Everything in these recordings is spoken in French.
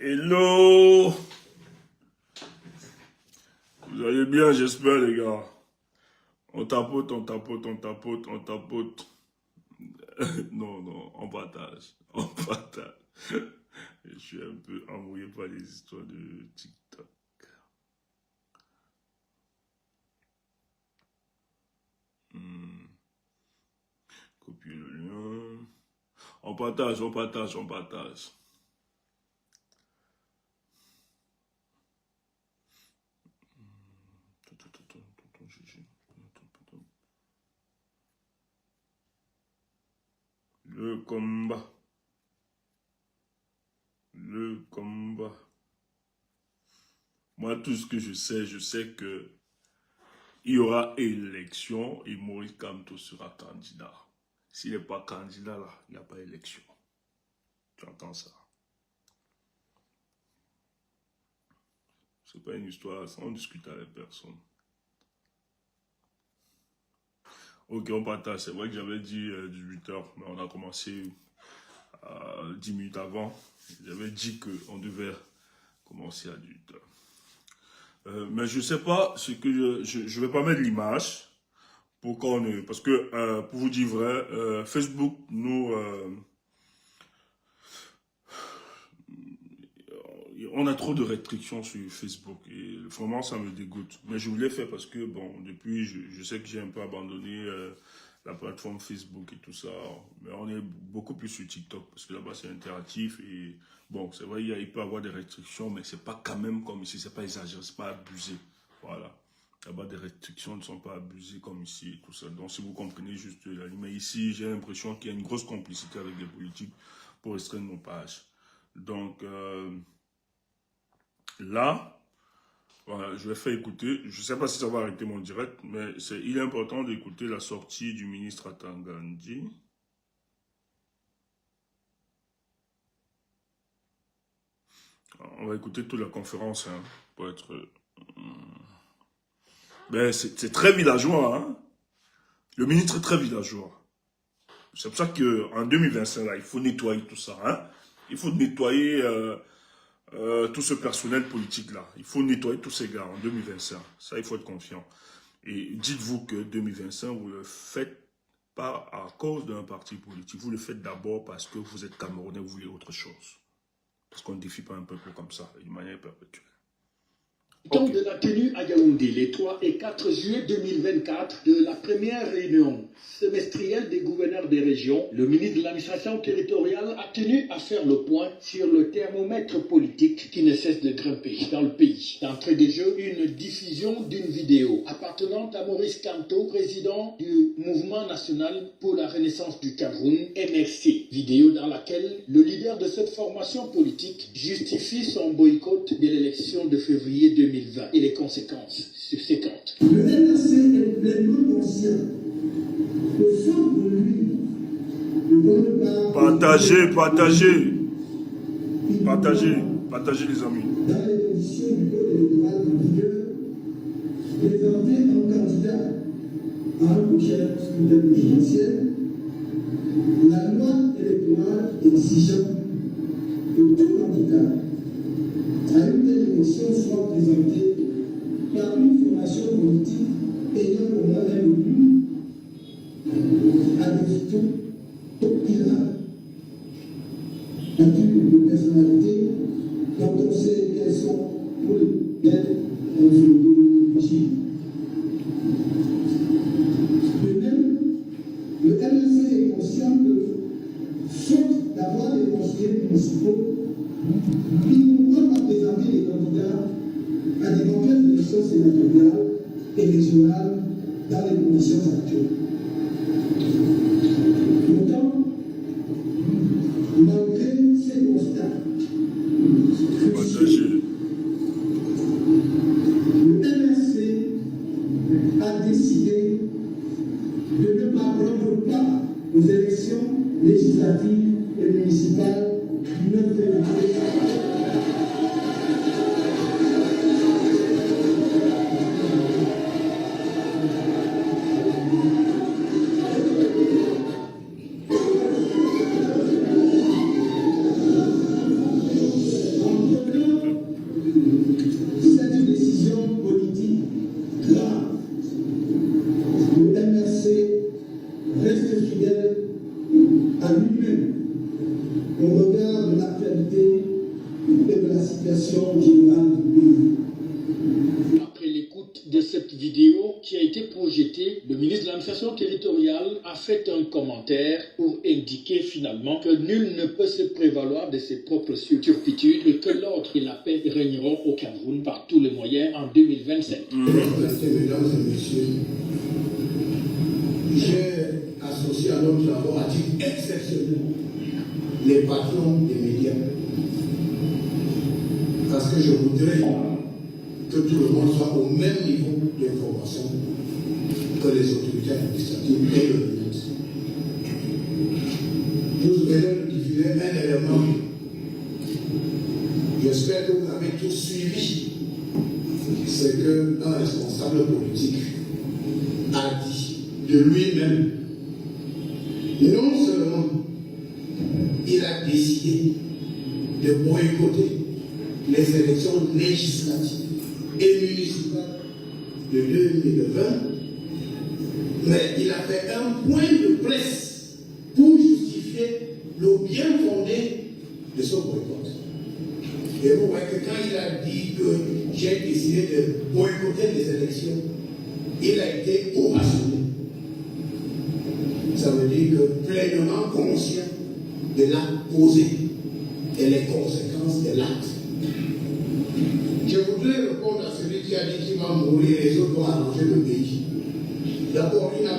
Hello! Vous allez bien, j'espère, les gars. On tapote, on tapote, on tapote, on tapote. Non, non, on partage. On partage. Je suis un peu embrouillé par les histoires de TikTok. Copier le lien. On partage, on partage, on partage. Le combat. Le combat. Moi, tout ce que je sais que il y aura élection et Maurice Kamto sera candidat. S'il n'est pas candidat, là, il n'y a pas élection. Tu entends ça? C'est pas une histoire, ça, on discute avec personne. Ok, on partage. C'est vrai que j'avais dit 18h, mais on a commencé 10 minutes avant. J'avais dit qu'on devait commencer à 18h. Mais je sais pas ce que je vais pas mettre l'image pour qu'on ne... Parce que, pour vous dire vrai, Facebook, nous... on a trop de restrictions sur Facebook et vraiment ça me dégoûte. Mais je voulais faire parce que, bon, depuis, je sais que j'ai un peu abandonné la plateforme Facebook et tout ça. Mais on est beaucoup plus sur TikTok parce que là-bas c'est interactif et bon, c'est vrai, il peut y avoir des restrictions, mais c'est pas quand même comme ici, c'est pas exagéré, c'est pas abusé. Voilà. Là-bas, des restrictions ne sont pas abusées comme ici et tout ça. Donc, si vous comprenez juste la ligne. Mais ici, j'ai l'impression qu'il y a une grosse complicité avec les politiques pour restreindre nos pages. Donc, là, voilà, je vais faire écouter. Je ne sais pas si ça va arrêter mon direct, mais il est important d'écouter la sortie du ministre Atangandi. On va écouter toute la conférence, hein, pour être... Ben, c'est très villageois, hein. Le ministre est très villageois. C'est pour ça qu'en 2025, là, il faut nettoyer tout ça, hein. Il faut nettoyer tout ce personnel politique-là. Il faut nettoyer tous ces gars en 2025. Ça, il faut être confiant. Et dites-vous que 2025, vous ne le faites pas à cause d'un parti politique. Vous le faites d'abord parce que vous êtes Camerounais, vous voulez autre chose. Parce qu'on ne défie pas un peuple comme ça, d'une manière perpétuelle. Okay. De la tenue à Yaoundé les 3 et 4 juillet 2024 de la première réunion semestrielle des gouverneurs des régions, le ministre de l'administration territoriale a tenu à faire le point sur le thermomètre politique qui ne cesse de grimper dans le pays. D'entrée des jeux, une diffusion d'une vidéo appartenant à Maurice Kamto, président du Mouvement national pour la renaissance du Cameroun, MRC. Vidéo dans laquelle le leader de cette formation politique justifie son boycott de l'élection de février 2020 et les conséquences subséquentes. Le MRC est pleinement conscient au fond de lui, partagez les amis. Dans les conditions du code électoral en vigueur, présenter un candidat à un prochain scrutin présidentiel, la loi électorale exigeant que tout candidat à une telle élection soit présenté par une formation politique ayant au moins un but à défaut qu'il a un type de personnalité dont on sait quelles sont pour être rigide. De même, le MRC est conscient que, faute d'avoir des conseillers municipaux, il ne pourra pas présenter les candidats à d'éventuelles élections sénatoriales et régionales dans les conditions actuelles. Pourtant, malgré ces constats, le MRC a décidé de ne pas prendre part aux élections législatives et municipales du 9 février. situation générale du pays. Après l'écoute de cette vidéo qui a été projetée, le ministre de l'administration territoriale a fait un commentaire pour indiquer finalement que nul ne peut se prévaloir de ses propres turpitudes et que l'ordre et la paix régneront au Cameroun par tous les moyens en 2027. Mesdames et messieurs, j'ai associé à notre travaux à titre exceptionnel les patrons des médias. Parce que je voudrais que tout le monde soit au même niveau d'information que les autorités administratives et le ministre. Nous venons de diffuser un élément. J'espère que vous avez tous suivi. C'est qu'un responsable politique a dit de lui-même, non seulement il a décidé de boycotter les élections législatives et municipales de 2020, mais il a fait un point de presse pour justifier le bien fondé de ce boycott. Et vous voyez que quand il a dit que j'ai décidé de boycotter les élections, il a été ovationné. Ça veut dire que pleinement conscient de l'acte posé et les conséquences de l'acte. Je voudrais répondre à celui qui a dit qu'il va mourir et les autres vont arranger le pays. D'abord, il n'a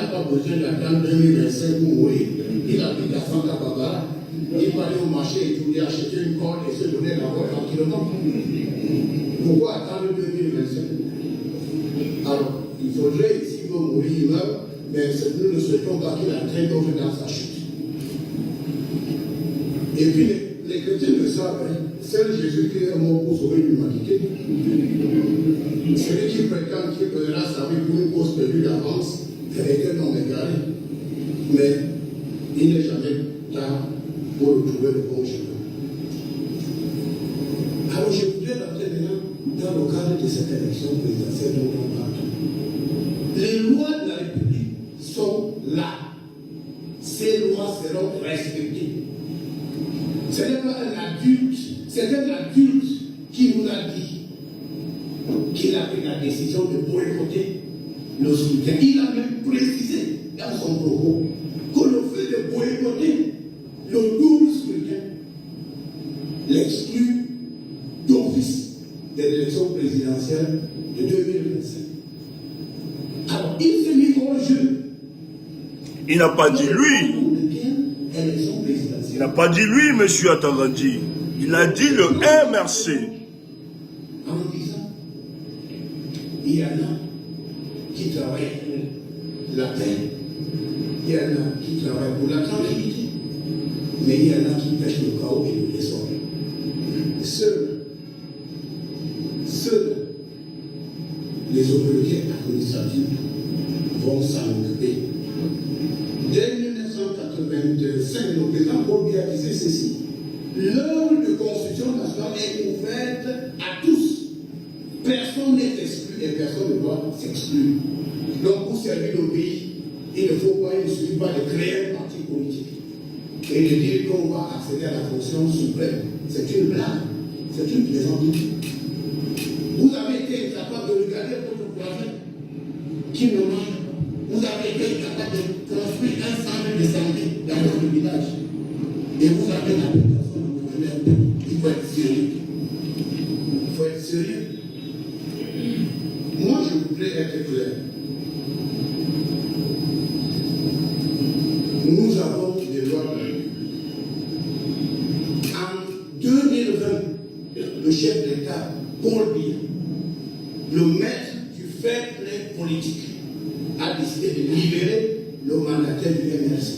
pas besoin d'attendre 2025 pour mourir. Il habite à Santa Barbara, il peut aller au marché et tout, acheter une corde et se donner la voie tranquillement. Pourquoi attendre 2025? Alors, il faudrait, s'il veut mourir, il meurt, mais nous ne souhaitons pas qu'il entraîne d'autres dans sa chute. Et puis, les chrétiens le savent, seul Jésus qui est mort pour sauver l'humanité. Celui qui prétend qu'il donnera sa vie pour une cause perdue d'avance est un homme égaré. Mais il n'est jamais tard pour retrouver le bon chemin. Alors je voudrais rentrer maintenant dans le cadre de cette élection présidentielle dont on parle. Les lois de la République sont là. Ces lois seront respectées. Ce n'est pas un adulte, c'est un adulte qui nous a dit qu'il a pris la décision de boycotter le scrutin. Il a même précisé dans son propos que le fait de boycotter le double scrutin l'exclut d'office de l'élection présidentielle de 2025. Alors, il s'est mis au jeu. Il n'a pas dit lui. Il n'a pas dit lui, monsieur Atangandi. Il a dit le MRC. En disant, il y en a qui travaillent pour la paix, il y en a qui travaillent pour la tranquillité, mais il y en a qui pêchent le chaos et le désordre. Seuls les autorités administratives vont s'en occuper. Dès 1985, le président Paul Biya disait ceci: l'œuvre de construction nationale est ouverte à tous. Personne n'est exclu et personne ne doit s'exclure. Donc, pour servir le pays, il ne faut pas, il ne suffit pas de créer un parti politique et de dire qu'on va accéder à la fonction suprême. C'est une blague, c'est une plaisanterie. Vous avez été incapable de regarder votre voisin qui ne mange pas. Vous avez été incapable de construire un centre de santé dans votre village. Et vous avez la personne de gouverneur. Il faut être sérieux. Il faut être sérieux. Moi, je voudrais être clair. Nous avons des lois de la République. En 2020, le chef d'État, Paul Biya, le maître du fair play politique, a décidé de libérer le mandataire du MRC.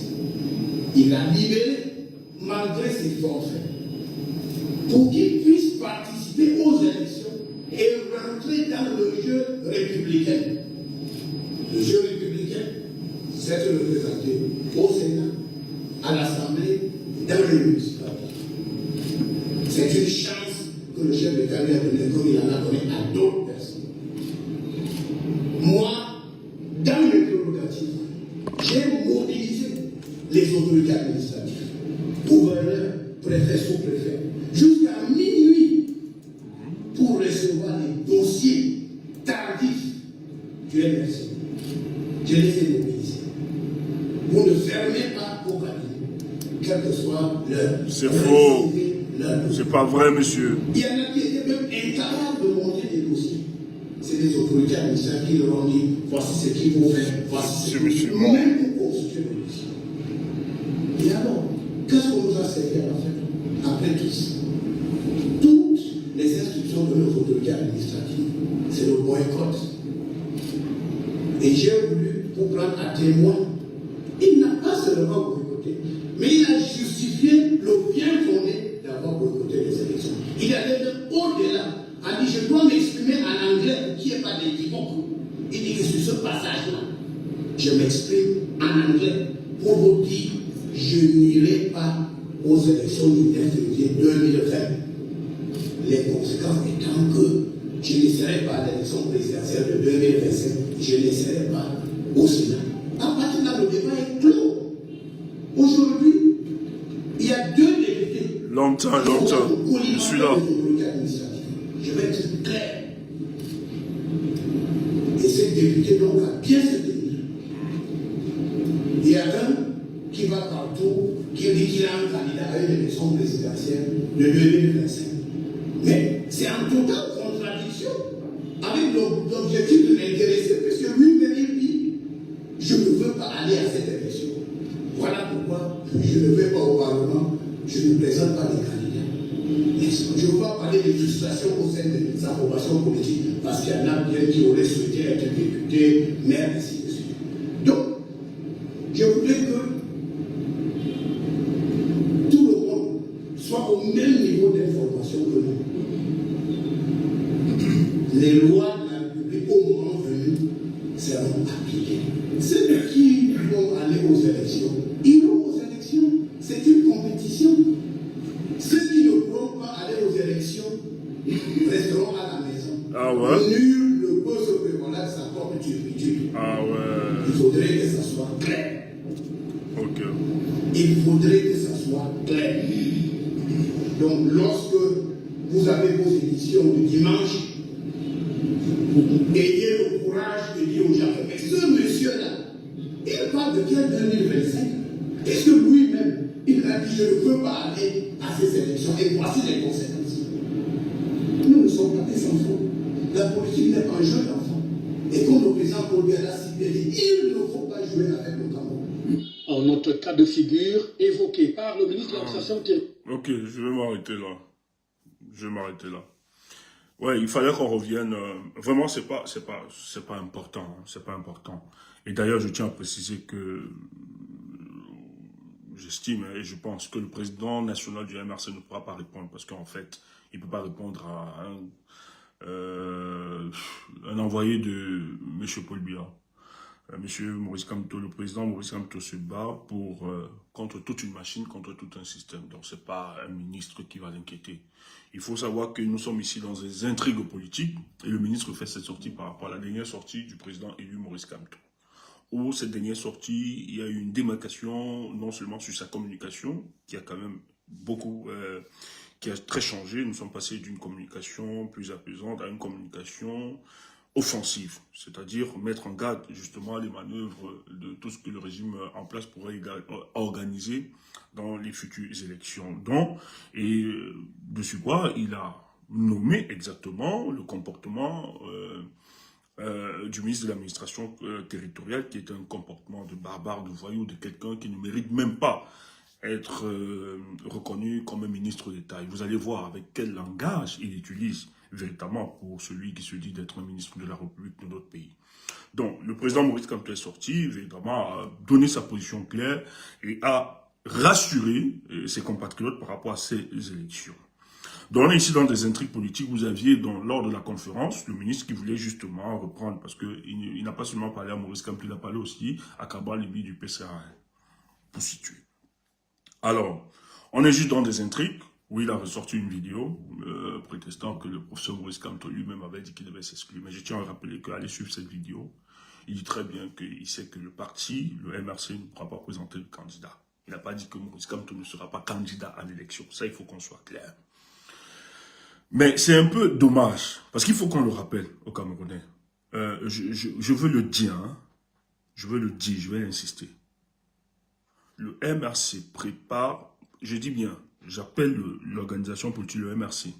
Il l'a libéré malgré ses forfaits pour qu'il puisse participer aux élections et rentrer dans le jeu républicain. Le jeu républicain, c'est de représenter au Sénat, à l'Assemblée, dans les municipalités. C'est une chance que le chef d'État lui a donnée, comme il en a donné à d'autres personnes. Moi, dans mes prérogatives, j'ai mobilisé les autorités administratives, gouverneurs, préfets, sous-préfets, jusqu'à minuit C'est faux. C'est pas vrai, monsieur. Il y en a qui étaient même incapables de monter des dossiers. C'est des autorités administratives qui leur ont dit voici ce qu'il faut faire, voici ce qu'il faut faire. Même pour constituer le dossier. Et alors, qu'est-ce qu'on nous a servi à la fin? Après tout ça, toutes les instructions de nos autorités administratives, c'est le boycott. Et j'ai voulu vous prendre à témoin. Il n'a pas seulement boycotté, mais il a justifié le bien fondé d'avoir boycotté les élections. Il allait au-delà. A dit, je dois m'exprimer en anglais pour qu'il n'y ait pas d'équivoque. Il dit que sur ce passage-là, je m'exprime en anglais pour vous dire, je n'irai pas aux élections du 9 février 2020. Les conséquences étant que je ne serai pas à l'élection présidentielle de 2025, je ne serai pas au Sénat. À partir de là, le débat est clos. Aujourd'hui, il y a deux députés. Longtemps. Je suis là. Je vais être clair. Et ce député donc a bien se tenir. Il y a un qui va partout, qui dit qu'il a un candidat à une élection présidentielle de 2025. Mais c'est en totale contradiction avec l'objectif de l'intéresser, puisque lui-même il dit je ne veux pas aller à cette élection. Voilà pourquoi je ne vais pas au Parlement, je ne présente pas les candidats. Je ne veux pas parler de frustration au sein de sa formation politique, parce qu'il y en a bien qui auraient souhaité être député, maire, ainsi de suite. Donc, je voudrais que tout le monde soit au même niveau d'information que nous. Les lois de la République, au moment venu, seront appliquées. Ceux qui vont aller aux élections, iront aux élections. C'est une compétition. Ceux qui ne pourront pas aller aux élections resteront à la maison. Ah ouais? Nul ne peut se prévaloir de sa propre turpitude. Ah ouais. Il faudrait que ça soit clair. Ok. Il faudrait que ça soit clair. Donc, lorsque vous avez vos émissions de dimanche, ayez le courage de dire aux gens, mais ce monsieur-là, il parle de quel 2025? Est-ce que lui-même, il a dit, je ne peux pas aller à ces élections, et voici les conséquences. Nous ne sommes pas des enfants. La politique n'est pas un jeu d'enfant. Et comme le président Paul Biya l'a cité, il ne faut pas jouer avec le Cameroun. Un autre cas de figure évoqué par le ministre de l'Administration territoriale. Ok, je vais m'arrêter là. Ouais, il fallait qu'on revienne. Vraiment, c'est pas important. Hein, c'est pas important. Et d'ailleurs, je tiens à préciser que j'estime et je pense que le président national du MRC ne pourra pas répondre parce qu'en fait, il ne peut pas répondre à un envoyé de M. Paul Biya. Monsieur Maurice Kamto, le président Maurice Kamto se bat contre toute une machine, contre tout un système. Donc, ce n'est pas un ministre qui va l'inquiéter. Il faut savoir que nous sommes ici dans des intrigues politiques et le ministre fait cette sortie par rapport à la dernière sortie du président élu Maurice Kamto. Où cette dernière sortie, il y a eu une démarcation, non seulement sur sa communication, qui a quand même beaucoup, qui a très changé. Nous sommes passés d'une communication plus apaisante à une communication offensive, c'est-à-dire mettre en garde justement les manœuvres de tout ce que le régime en place pourrait organiser dans les futures élections. Donc, et dessus quoi, il a nommé exactement le comportement du ministre de l'administration territoriale, qui est un comportement de barbare, de voyou, de quelqu'un qui ne mérite même pas être reconnu comme un ministre d'État. Et vous allez voir avec quel langage il utilise véritablement pour celui qui se dit d'être un ministre de la République de notre pays. Donc, le président Maurice Kamto est sorti, évidemment, a donné sa position claire et a rassuré ses compatriotes par rapport à ces élections. Donc, on est ici dans des intrigues politiques. Vous aviez, lors de la conférence, le ministre qui voulait justement reprendre, parce qu'il n'a pas seulement parlé à Maurice Kamto, il a parlé aussi à Kaba Libi du PCA, pour situer. Alors, on est juste dans des intrigues. Oui, il a ressorti une vidéo prétestant que le professeur Maurice Kamto lui-même avait dit qu'il devait s'exclure. Mais je tiens à rappeler qu'aller suivre cette vidéo, il dit très bien qu'il sait que le parti, le MRC, ne pourra pas présenter le candidat. Il n'a pas dit que Maurice Kamto ne sera pas candidat à l'élection. Ça, il faut qu'on soit clair. Mais c'est un peu dommage, parce qu'il faut qu'on le rappelle aux Camerounais. Je veux le dire, hein. Je vais insister. Le MRC prépare, je dis bien, j'appelle l'organisation politique, le MRC.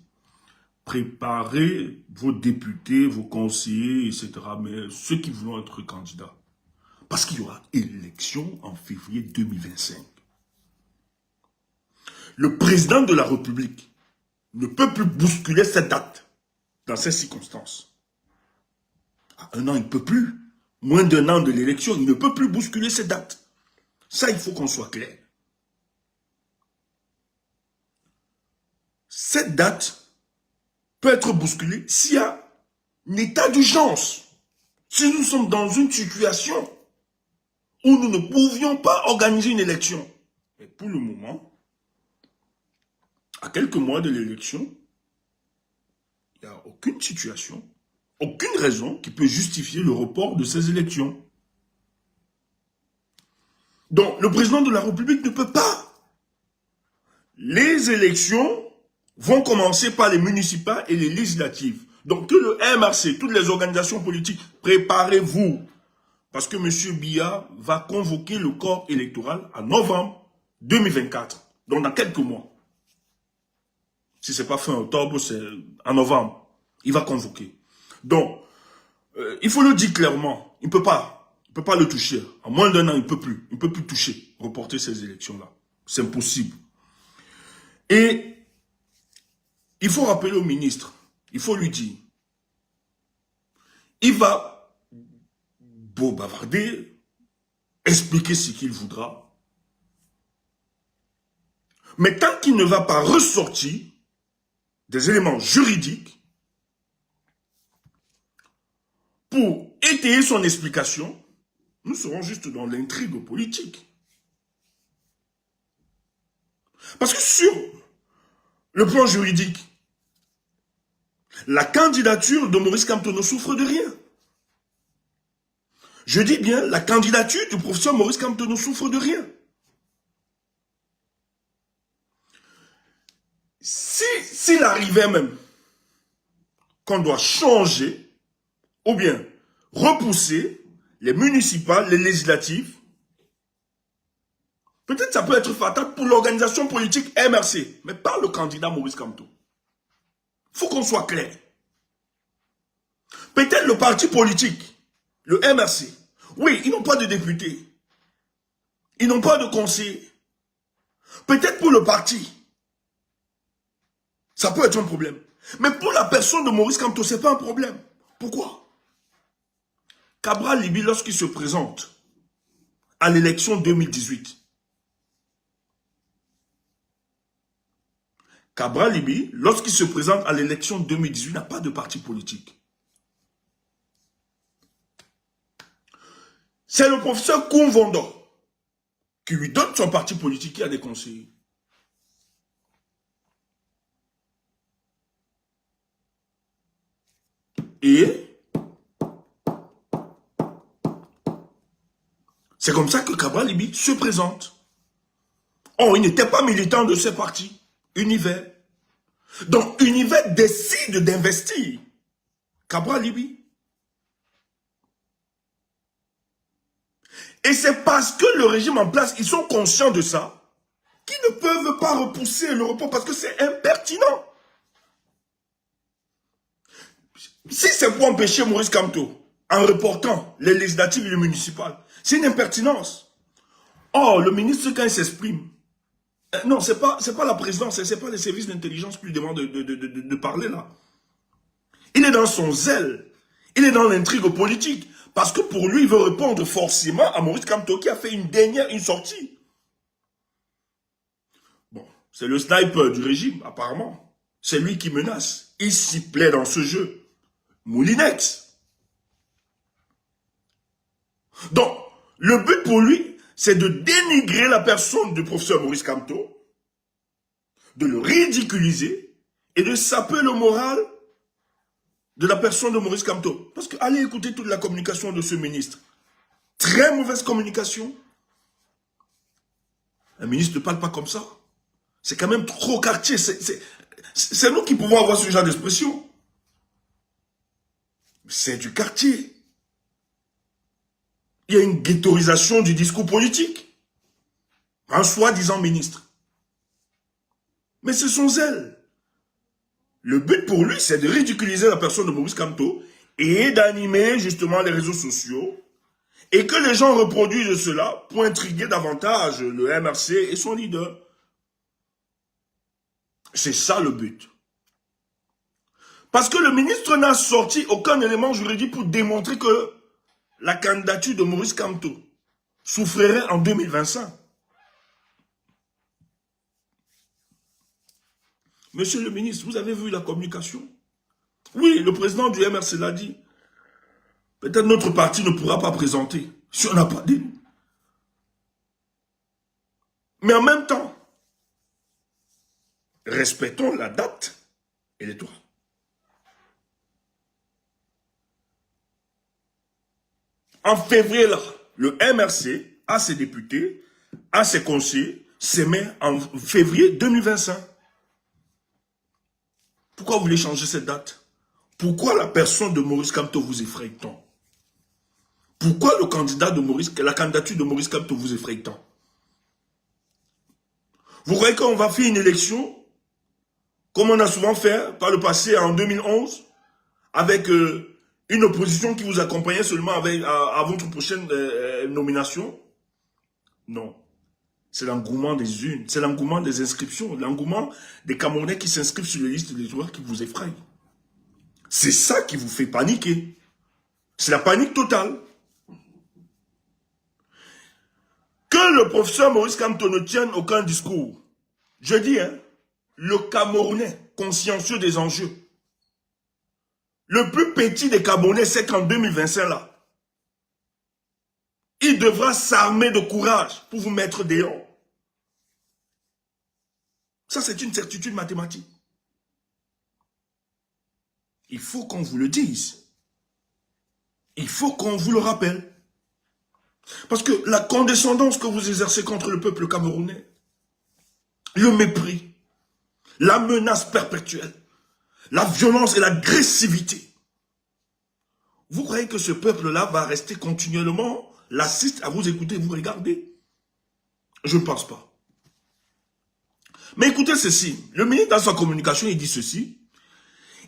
Préparez vos députés, vos conseillers, etc. Mais ceux qui voulont être candidats. Parce qu'il y aura élection en février 2025. Le président de la République ne peut plus bousculer cette date dans ces circonstances. À un an, il ne peut plus. Moins d'un an de l'élection, il ne peut plus bousculer cette date. Ça, il faut qu'on soit clair. Cette date peut être bousculée s'il y a un état d'urgence. Si nous sommes dans une situation où nous ne pouvions pas organiser une élection. Mais pour le moment, à quelques mois de l'élection, il n'y a aucune situation, aucune raison qui peut justifier le report de ces élections. Donc, le président de la République ne peut pas. Les élections vont commencer par les municipales et les législatives. Donc, que le MRC, toutes les organisations politiques, préparez-vous. Parce que M. Biya va convoquer le corps électoral en novembre 2024. Donc, dans quelques mois. Si ce n'est pas fin octobre, c'est en novembre. Il va convoquer. Donc, il faut le dire clairement. Il ne peut pas. Il ne peut pas le toucher. En moins d'un an, il ne peut plus. Il ne peut plus toucher, reporter ces élections-là. C'est impossible. Et il faut rappeler au ministre. Il faut lui dire. Il va beau bavarder, expliquer ce qu'il voudra. Mais tant qu'il ne va pas ressortir des éléments juridiques pour étayer son explication, nous serons juste dans l'intrigue politique. Parce que sur le plan juridique, la candidature de Maurice Kamto ne souffre de rien. Je dis bien, la candidature du professeur Maurice Kamto ne souffre de rien. S'il arrivait même qu'on doit changer ou bien repousser les municipales, les législatives, peut-être ça peut être fatal pour l'organisation politique MRC, mais pas le candidat Maurice Kamto. Il faut qu'on soit clair. Peut-être le parti politique, le MRC, oui, ils n'ont pas de députés. Ils n'ont pas de conseillers. Peut-être pour le parti, ça peut être un problème. Mais pour la personne de Maurice Kamto, ce n'est pas un problème. Pourquoi? Cabral Libby, lorsqu'il se présente à l'élection 2018, Cabral Libby, lorsqu'il se présente à l'élection 2018, n'a pas de parti politique. C'est le professeur Koumvondo qui lui donne son parti politique qui a des conseillers. Et c'est comme ça que Cabral Libby se présente. Oh, il n'était pas militant de ce parti. Univers. Donc, Univers décide d'investir Cabral Libby. Et c'est parce que le régime en place, ils sont conscients de ça, qu'ils ne peuvent pas repousser le report parce que c'est impertinent. Si c'est pour empêcher Maurice Kamto, en reportant les législatives et les municipales, c'est une impertinence. Or, le ministre, quand il s'exprime, non, c'est pas la présidence, c'est pas les services d'intelligence qui lui demandent de parler là. Il est dans son zèle, il est dans l'intrigue politique. Parce que pour lui, il veut répondre forcément à Maurice Kamto qui a fait une sortie. Bon, c'est le sniper du régime, apparemment. C'est lui qui menace. Il s'y plaît dans ce jeu. Moulinex. Donc, le but pour lui, c'est de dénigrer la personne du professeur Maurice Kamto, de le ridiculiser et de saper le moral de la personne de Maurice Kamto. Parce que allez écouter toute la communication de ce ministre. Très mauvaise communication. Un ministre ne parle pas comme ça. C'est quand même trop quartier. C'est nous qui pouvons avoir ce genre d'expression. C'est du quartier. Il y a une ghettoisation du discours politique. Un soi-disant ministre. Mais c'est son zèle. Le but pour lui, c'est de ridiculiser la personne de Maurice Kamto et d'animer justement les réseaux sociaux et que les gens reproduisent cela pour intriguer davantage le MRC et son leader. C'est ça le but. Parce que le ministre n'a sorti aucun élément juridique pour démontrer que la candidature de Maurice Kamto souffrirait en 2025. Monsieur le ministre, vous avez vu la communication? Oui, le président du MRC l'a dit. Peut-être notre parti ne pourra pas présenter si on n'a pas d'élu. Mais en même temps, respectons la date électorale. En février, là, le MRC a ses députés, a ses conseillers, s'émet en février 2025. Pourquoi vous voulez changer cette date? Pourquoi la personne de Maurice Kamto vous effraie tant? Pourquoi la candidature de Maurice Kamto vous effraie tant? Vous croyez qu'on va faire une élection, comme on a souvent fait par le passé en 2011, avec une opposition qui vous accompagnait seulement à votre prochaine nomination? Non. C'est l'engouement des urnes, c'est l'engouement des inscriptions, l'engouement des Camerounais qui s'inscrivent sur les listes des joueurs qui vous effraie. C'est ça qui vous fait paniquer. C'est la panique totale. Que le professeur Maurice Kamto ne tienne aucun discours. Je dis, hein, le Camerounais consciencieux des enjeux. Le plus petit des Camerounais, c'est qu'en 2025, là, il devra s'armer de courage pour vous mettre dehors. Ça, c'est une certitude mathématique. Il faut qu'on vous le dise. Il faut qu'on vous le rappelle. Parce que la condescendance que vous exercez contre le peuple camerounais, le mépris, la menace perpétuelle, la violence et l'agressivité, vous croyez que ce peuple-là va rester continuellement lassiste à vous écouter, vous regarder? Je ne pense pas. Mais écoutez ceci, le ministre dans sa communication, il dit ceci,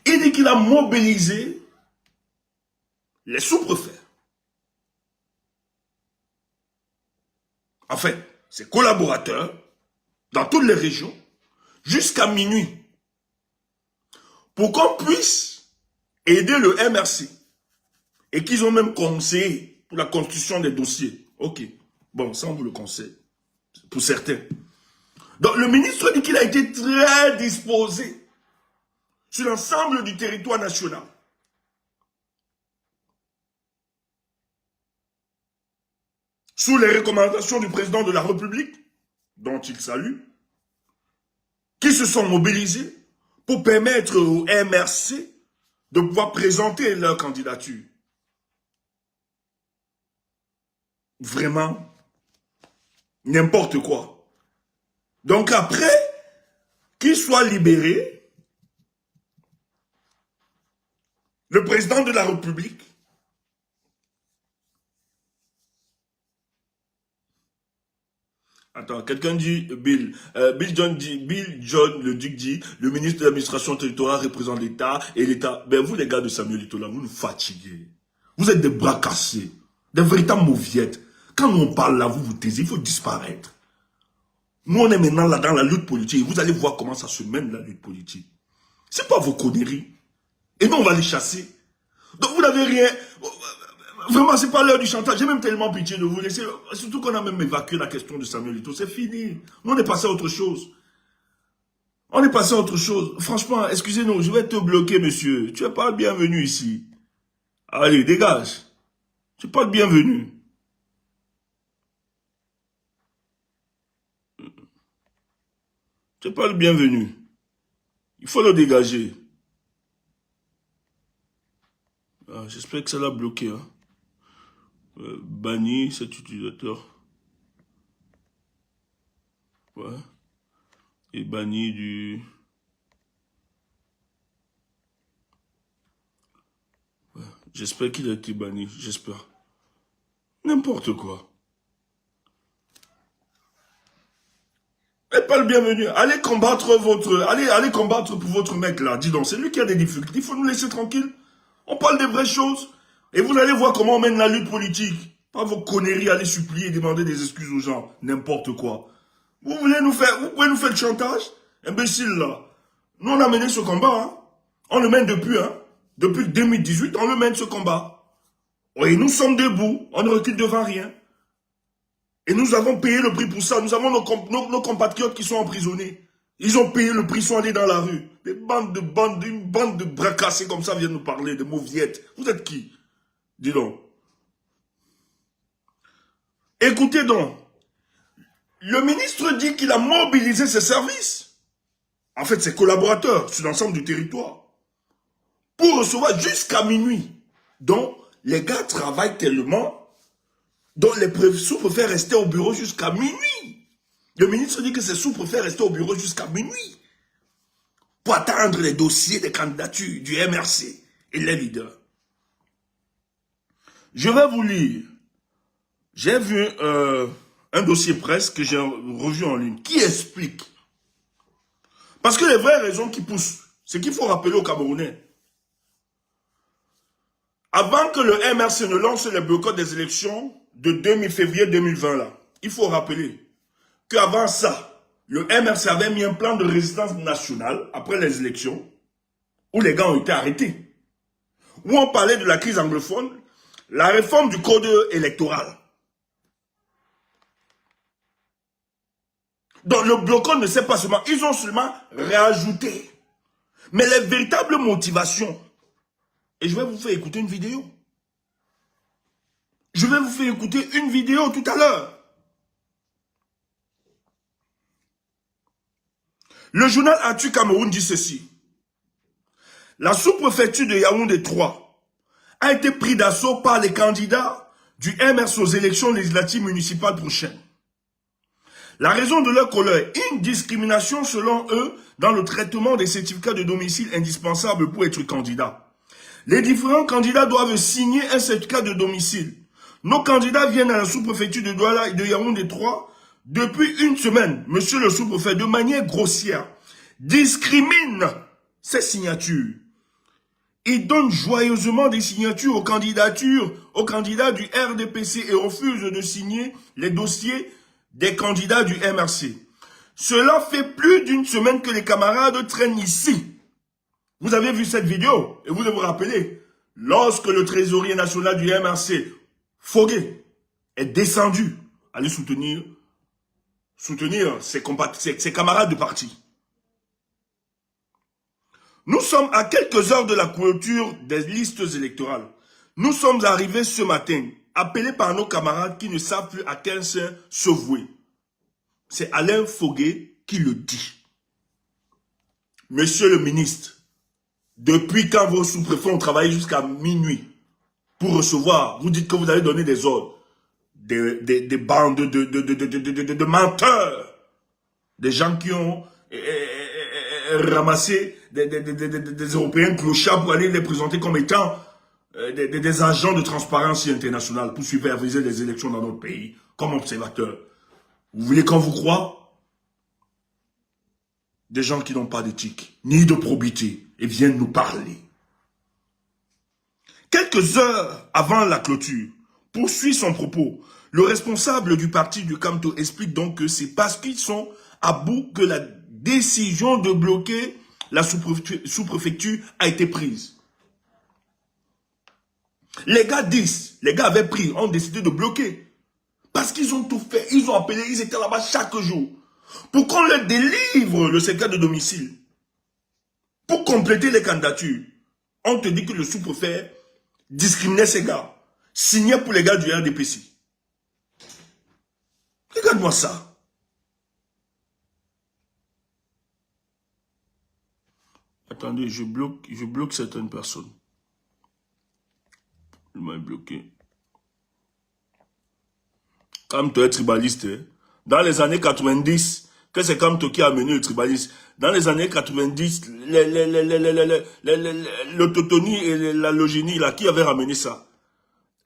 il dit qu'il a mobilisé les sous-préfets. En fait, ses collaborateurs, dans toutes les régions, jusqu'à minuit, pour qu'on puisse aider le MRC, et qu'ils ont même conseillé pour la constitution des dossiers. Ok, bon, ça on vous le conseille, pour certains. Donc le ministre dit qu'il a été très disposé sur l'ensemble du territoire national. Sous les recommandations du président de la République, dont il salue, qui se sont mobilisés pour permettre au MRC de pouvoir présenter leur candidature. Vraiment, n'importe quoi. Donc après, qu'il soit libéré, le président de la République attends, quelqu'un dit, Bill John, le Duc dit, le ministre de l'administration territoriale représente l'État, et l'État, ben vous les gars de Samuel Eto'o là, vous nous fatiguez. Vous êtes des bras cassés, des véritables mauviettes. Quand on parle là, vous vous taisez, il faut disparaître. Nous, on est maintenant là dans la lutte politique. Vous allez voir comment ça se mène, la lutte politique. C'est pas vos conneries. Et nous, on va les chasser. Donc, vous n'avez rien. Vraiment, c'est pas l'heure du chantage. J'ai même tellement pitié de vous laisser. Surtout qu'on a même évacué la question de Samuel Eto'o. C'est fini. Nous, on est passé à autre chose. On est passé à autre chose. Franchement, excusez-nous, je vais te bloquer, monsieur. Tu n'es pas le bienvenu ici. Allez, dégage. Tu n'es pas le bienvenu. Tu n'es pas le bienvenu. Il faut le dégager. Ah, j'espère que ça l'a bloqué. Hein. Banni cet utilisateur. Ouais. Et banni du... Ouais. J'espère qu'il a été banni. J'espère. N'importe quoi. n'êtes pas le bienvenu. Allez combattre allez combattre pour votre mec là. Dis donc, c'est lui qui a des difficultés. Il faut nous laisser tranquille. On parle des vraies choses. Et vous allez voir comment on mène la lutte politique. Pas vos conneries, aller supplier, demander des excuses aux gens. N'importe quoi. Vous pouvez nous faire le chantage? Imbécile là. Nous on a mené ce combat, hein. On le mène depuis, hein. Depuis 2018, on le mène ce combat. Et nous sommes debout. On ne recule devant rien. Et nous avons payé le prix pour ça. Nous avons nos compatriotes qui sont emprisonnés. Ils ont payé le prix, ils sont allés dans la rue. Une bande de bras cassés comme ça viennent nous parler, de mauviettes. Vous êtes qui? Dis donc. Écoutez donc. Le ministre dit qu'il a mobilisé ses services. En fait, ses collaborateurs sur l'ensemble du territoire. Pour recevoir jusqu'à minuit. Donc, les gars travaillent tellement. Donc, les sous-préfets restaient au bureau jusqu'à minuit. Le ministre dit que ses sous-préfets restaient au bureau jusqu'à minuit. Pour attendre les dossiers des candidatures du MRC et les leaders. Je vais vous lire. J'ai vu un dossier presse que j'ai revu en ligne qui explique. Parce que les vraies raisons qui poussent, c'est qu'il faut rappeler aux Camerounais. Avant que le MRC ne lance le boycott des élections de février 2020, là, il faut rappeler qu'avant ça, le MRC avait mis un plan de résistance nationale après les élections où les gars ont été arrêtés. Où on parlait de la crise anglophone, la réforme du code électoral. Donc le bloc ne sait pas seulement, ils ont seulement réajouté. Mais les véritables motivations, et je vais vous faire écouter une vidéo. Je vais vous faire écouter une vidéo tout à l'heure. Le journal Actu Cameroun dit ceci. La sous-préfecture de Yaoundé 3 a été prise d'assaut par les candidats du MRC aux élections législatives municipales prochaines. La raison de leur colère, une discrimination selon eux dans le traitement des certificats de domicile indispensables pour être candidat. Les différents candidats doivent signer un certificat de domicile. Nos candidats viennent à la sous-préfecture de Douala et de Yaoundé 3 depuis une semaine. Monsieur le sous-préfet, de manière grossière, discrimine ces signatures. Il donne joyeusement des signatures aux candidats du RDPC et refuse de signer les dossiers des candidats du MRC. Cela fait plus d'une semaine que les camarades traînent ici. Vous avez vu cette vidéo et vous devez vous rappeler, lorsque le trésorier national du MRC, Fogué, est descendu aller soutenir ses camarades de parti. Nous sommes à quelques heures de la clôture des listes électorales. Nous sommes arrivés ce matin, appelés par nos camarades qui ne savent plus à quel sein se vouer. C'est Alain Fogué qui le dit. Monsieur le ministre, depuis quand vos sous-préfets ont travaillé jusqu'à minuit pour recevoir, vous dites que vous allez donner des ordres, des bandes de menteurs, des gens qui ont ramassé des Européens clochards pour aller les présenter comme étant des agents de transparence internationale pour superviser les élections dans notre pays comme observateurs. Vous voulez qu'on vous croie? Des gens qui n'ont pas d'éthique, ni de probité, et viennent nous parler. Quelques heures avant la clôture, poursuit son propos. Le responsable du parti du Camto explique donc que c'est parce qu'ils sont à bout que la décision de bloquer la sous-préfecture a été prise. Les gars ont décidé de bloquer. Parce qu'ils ont tout fait, ils ont appelé, ils étaient là-bas chaque jour. Pour qu'on leur délivre le certificat de domicile. Pour compléter les candidatures. On te dit que le sous-préfet discriminait ces gars. Signait pour les gars du RDPC. Regarde-moi ça. Attendez, je bloque certaines personnes. Je m'ai bloqué. Camto est tribaliste. Hein? Dans les années 90, que c'est Camto qui a mené le tribalisme. Dans les années 90, l'autotonie et la logénie, là, qui avait ramené ça?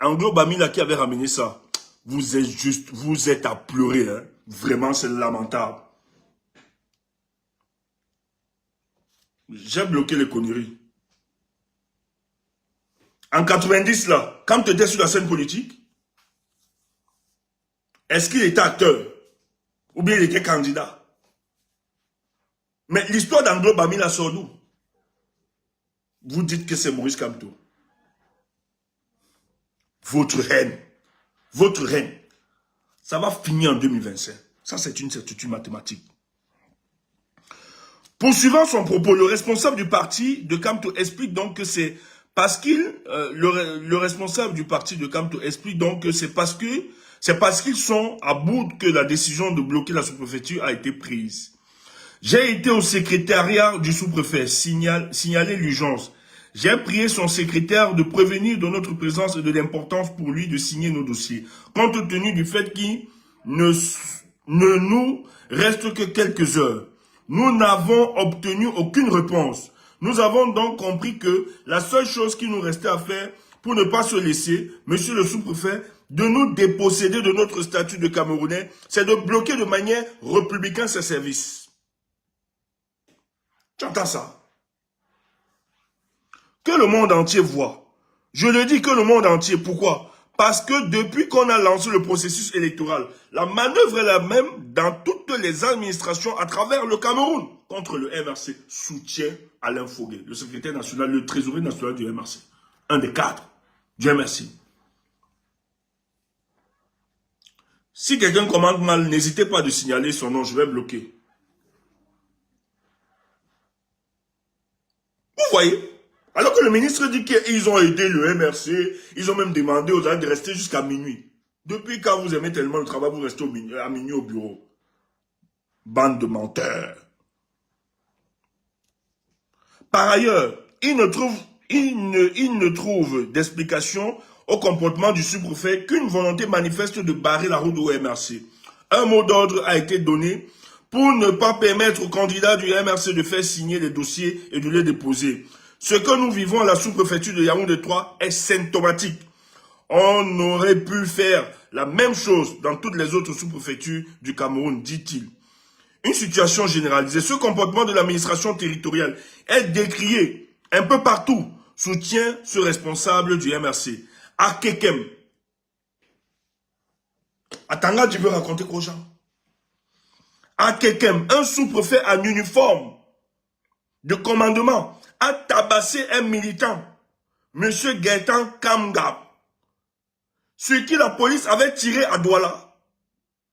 Anglo-Bami, là, qui avait ramené ça? Vous êtes à pleurer. Hein? Vraiment, c'est lamentable. J'ai bloqué les conneries. En 90, là, quand tu étais sur la scène politique, est-ce qu'il était acteur? Ou bien il était candidat? Mais l'histoire d'Anglo Bamila sort d'où? Vous dites que c'est Maurice Kamto. Votre haine, ça va finir en 2025. Ça, c'est une certitude mathématique. Poursuivant son propos, le responsable du parti de Kamto explique donc que c'est parce le responsable du parti de Kamto explique donc que c'est parce qu'ils sont à bout que la décision de bloquer la sous-préfecture a été prise. J'ai été au secrétariat du sous-préfet, signaler l'urgence. J'ai prié son secrétaire de prévenir de notre présence et de l'importance pour lui de signer nos dossiers, compte tenu du fait qu'il ne nous reste que quelques heures. Nous n'avons obtenu aucune réponse. Nous avons donc compris que la seule chose qui nous restait à faire pour ne pas se laisser, monsieur le sous-préfet, de nous déposséder de notre statut de Camerounais, c'est de bloquer de manière républicaine ses services. Tu entends ça? Que le monde entier voit. Je le dis que le monde entier. Pourquoi? Parce que depuis qu'on a lancé le processus électoral, la manœuvre est la même dans toutes les administrations à travers le Cameroun contre le MRC. Soutien Alain Fogué, le secrétaire national, le trésorier national du MRC. Un des cadres du MRC. Si quelqu'un commande mal, n'hésitez pas de signaler son nom, je vais bloquer. Vous voyez? Alors que le ministre dit qu'ils ont aidé le MRC, ils ont même demandé aux gens de rester jusqu'à minuit. Depuis quand vous aimez tellement le travail, vous restez à minuit au bureau. Bande de menteurs. Par ailleurs, il ne trouve d'explication au comportement du sous-préfet qu'une volonté manifeste de barrer la route au MRC. Un mot d'ordre a été donné pour ne pas permettre aux candidats du MRC de faire signer les dossiers et de les déposer. Ce que nous vivons à la sous-préfecture de Yaoundé 3 est symptomatique. On aurait pu faire la même chose dans toutes les autres sous-préfectures du Cameroun, dit-il. Une situation généralisée. Ce comportement de l'administration territoriale est décrié un peu partout. Soutient ce responsable du MRC. À Kekem. À Tanga, tu veux raconter quoi aux gens? À Kekem, un sous-préfet en uniforme de commandement a tabassé un militant, M. Gaëtan Kamgab, sur qui la police avait tiré à Douala.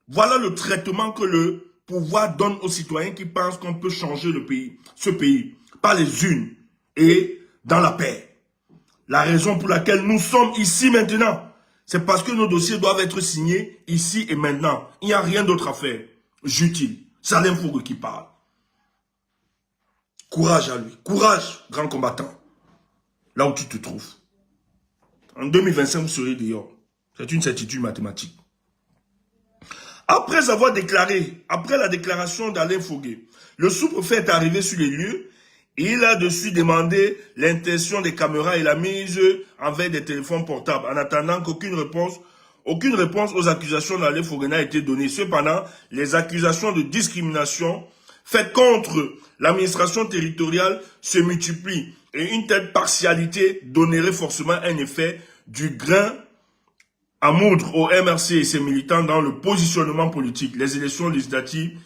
Voilà le traitement que le pouvoir donne aux citoyens qui pensent qu'on peut changer le pays, ce pays, par les unes et dans la paix. La raison pour laquelle nous sommes ici maintenant, c'est parce que nos dossiers doivent être signés ici et maintenant. Il n'y a rien d'autre à faire. Jutile. C'est Alain Fogué qui parle. Courage à lui. Courage, grand combattant. Là où tu te trouves. En 2025, vous serez dehors. C'est une certitude mathématique. Après la déclaration d'Alain Fogué, le sous-préfet est arrivé sur les lieux et il a dessus demandé l'intention des caméras et la mise en veille des téléphones portables en attendant qu'aucune réponse aux accusations d'Alain Fogué n'a été donnée. Cependant, les accusations de discrimination faites contre l'administration territoriale se multiplient et une telle partialité donnerait forcément un effet du grain à moudre au MRC et ses militants dans le positionnement politique. Les élections législatives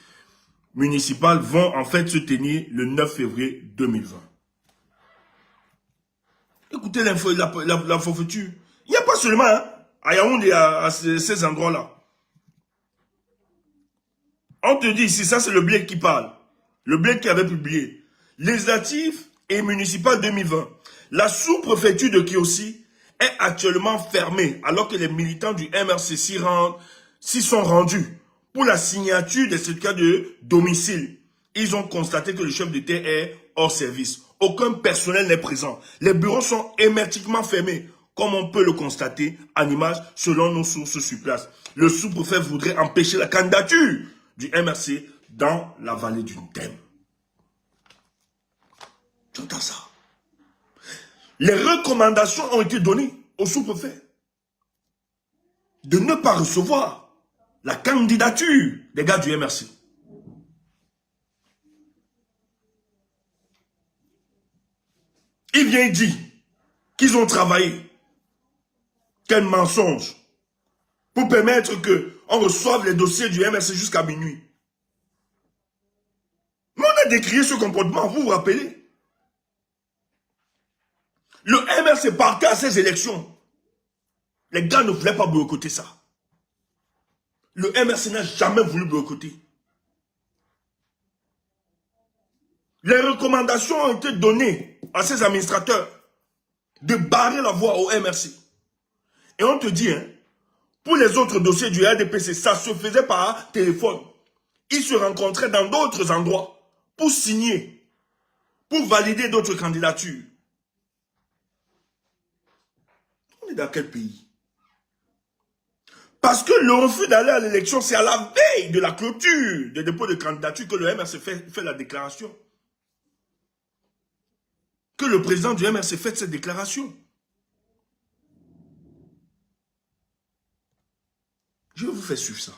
municipales vont en fait se tenir le 9 février 2020. Écoutez la forfaiture. Il n'y a pas seulement à Yaoundé à ces endroits-là. On te dit ici, ça c'est le Blé qui parle. Le Blé qui avait publié. Législatif et municipal 2020. La sous-préfecture de Kiossi est actuellement fermée alors que les militants du MRC s'y sont rendus pour la signature des certificats de domicile. Ils ont constaté que le chef d'État est hors service. Aucun personnel n'est présent. Les bureaux sont hermétiquement fermés, comme on peut le constater en image selon nos sources sur place. Le sous-préfet voudrait empêcher la candidature du MRC dans la vallée du Ndem. Tu entends ça? Les recommandations ont été données au sous-préfet de ne pas recevoir la candidature des gars du MRC. vient dire qu'ils ont travaillé. Quel mensonge. Pour permettre qu'on reçoive les dossiers du MRC jusqu'à minuit. Mais on a décrié ce comportement, vous vous rappelez? Le MRC partait à ces élections. Les gars ne voulaient pas boycotter ça. Le MRC n'a jamais voulu boycotter. Les recommandations ont été données à ces administrateurs de barrer la voie au MRC. Et on te dit, hein, pour les autres dossiers du RDPC, ça se faisait par téléphone. Ils se rencontraient dans d'autres endroits pour signer, pour valider d'autres candidatures. On est dans quel pays? Parce que le refus d'aller à l'élection, c'est à la veille de la clôture des dépôts de candidature que le MRC fait la déclaration. Que le président du MRC fait cette déclaration. Je vais vous faire suivre ça.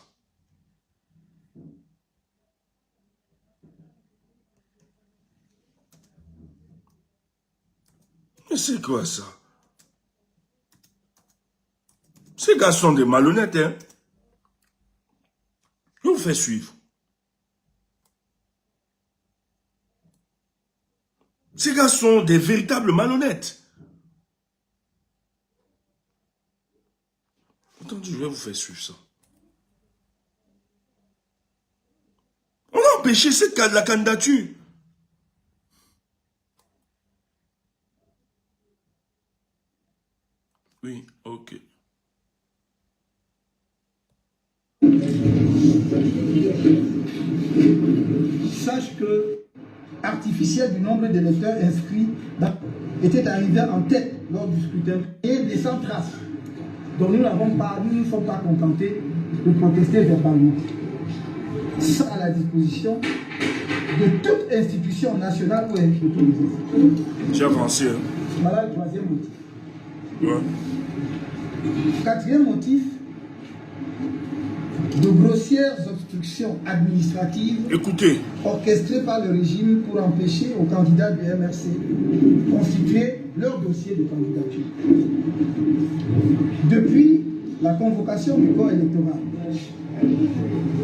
Mais c'est quoi ça? Ces gars sont des malhonnêtes, hein? Je vous fais suivre. Ces gars sont des véritables malhonnêtes. Attendez, je vais vous faire suivre ça. On a empêché la candidature. Oui, ok. Sache que artificiel du nombre d'électeurs inscrits était arrivé en tête lors du scrutin et des sans traces. Donc nous ne sommes pas contentés de protester verbalement. Ça à la disposition de toute institution nationale ou autorisée. J'ai avancé. Hein. Voilà le troisième motif. Ouais. Quatrième motif, de grossières obstructions administratives Écoutez. orchestrées par le régime pour empêcher aux candidats du MRC de constituer leur dossier de candidature. Depuis la convocation du corps électoral,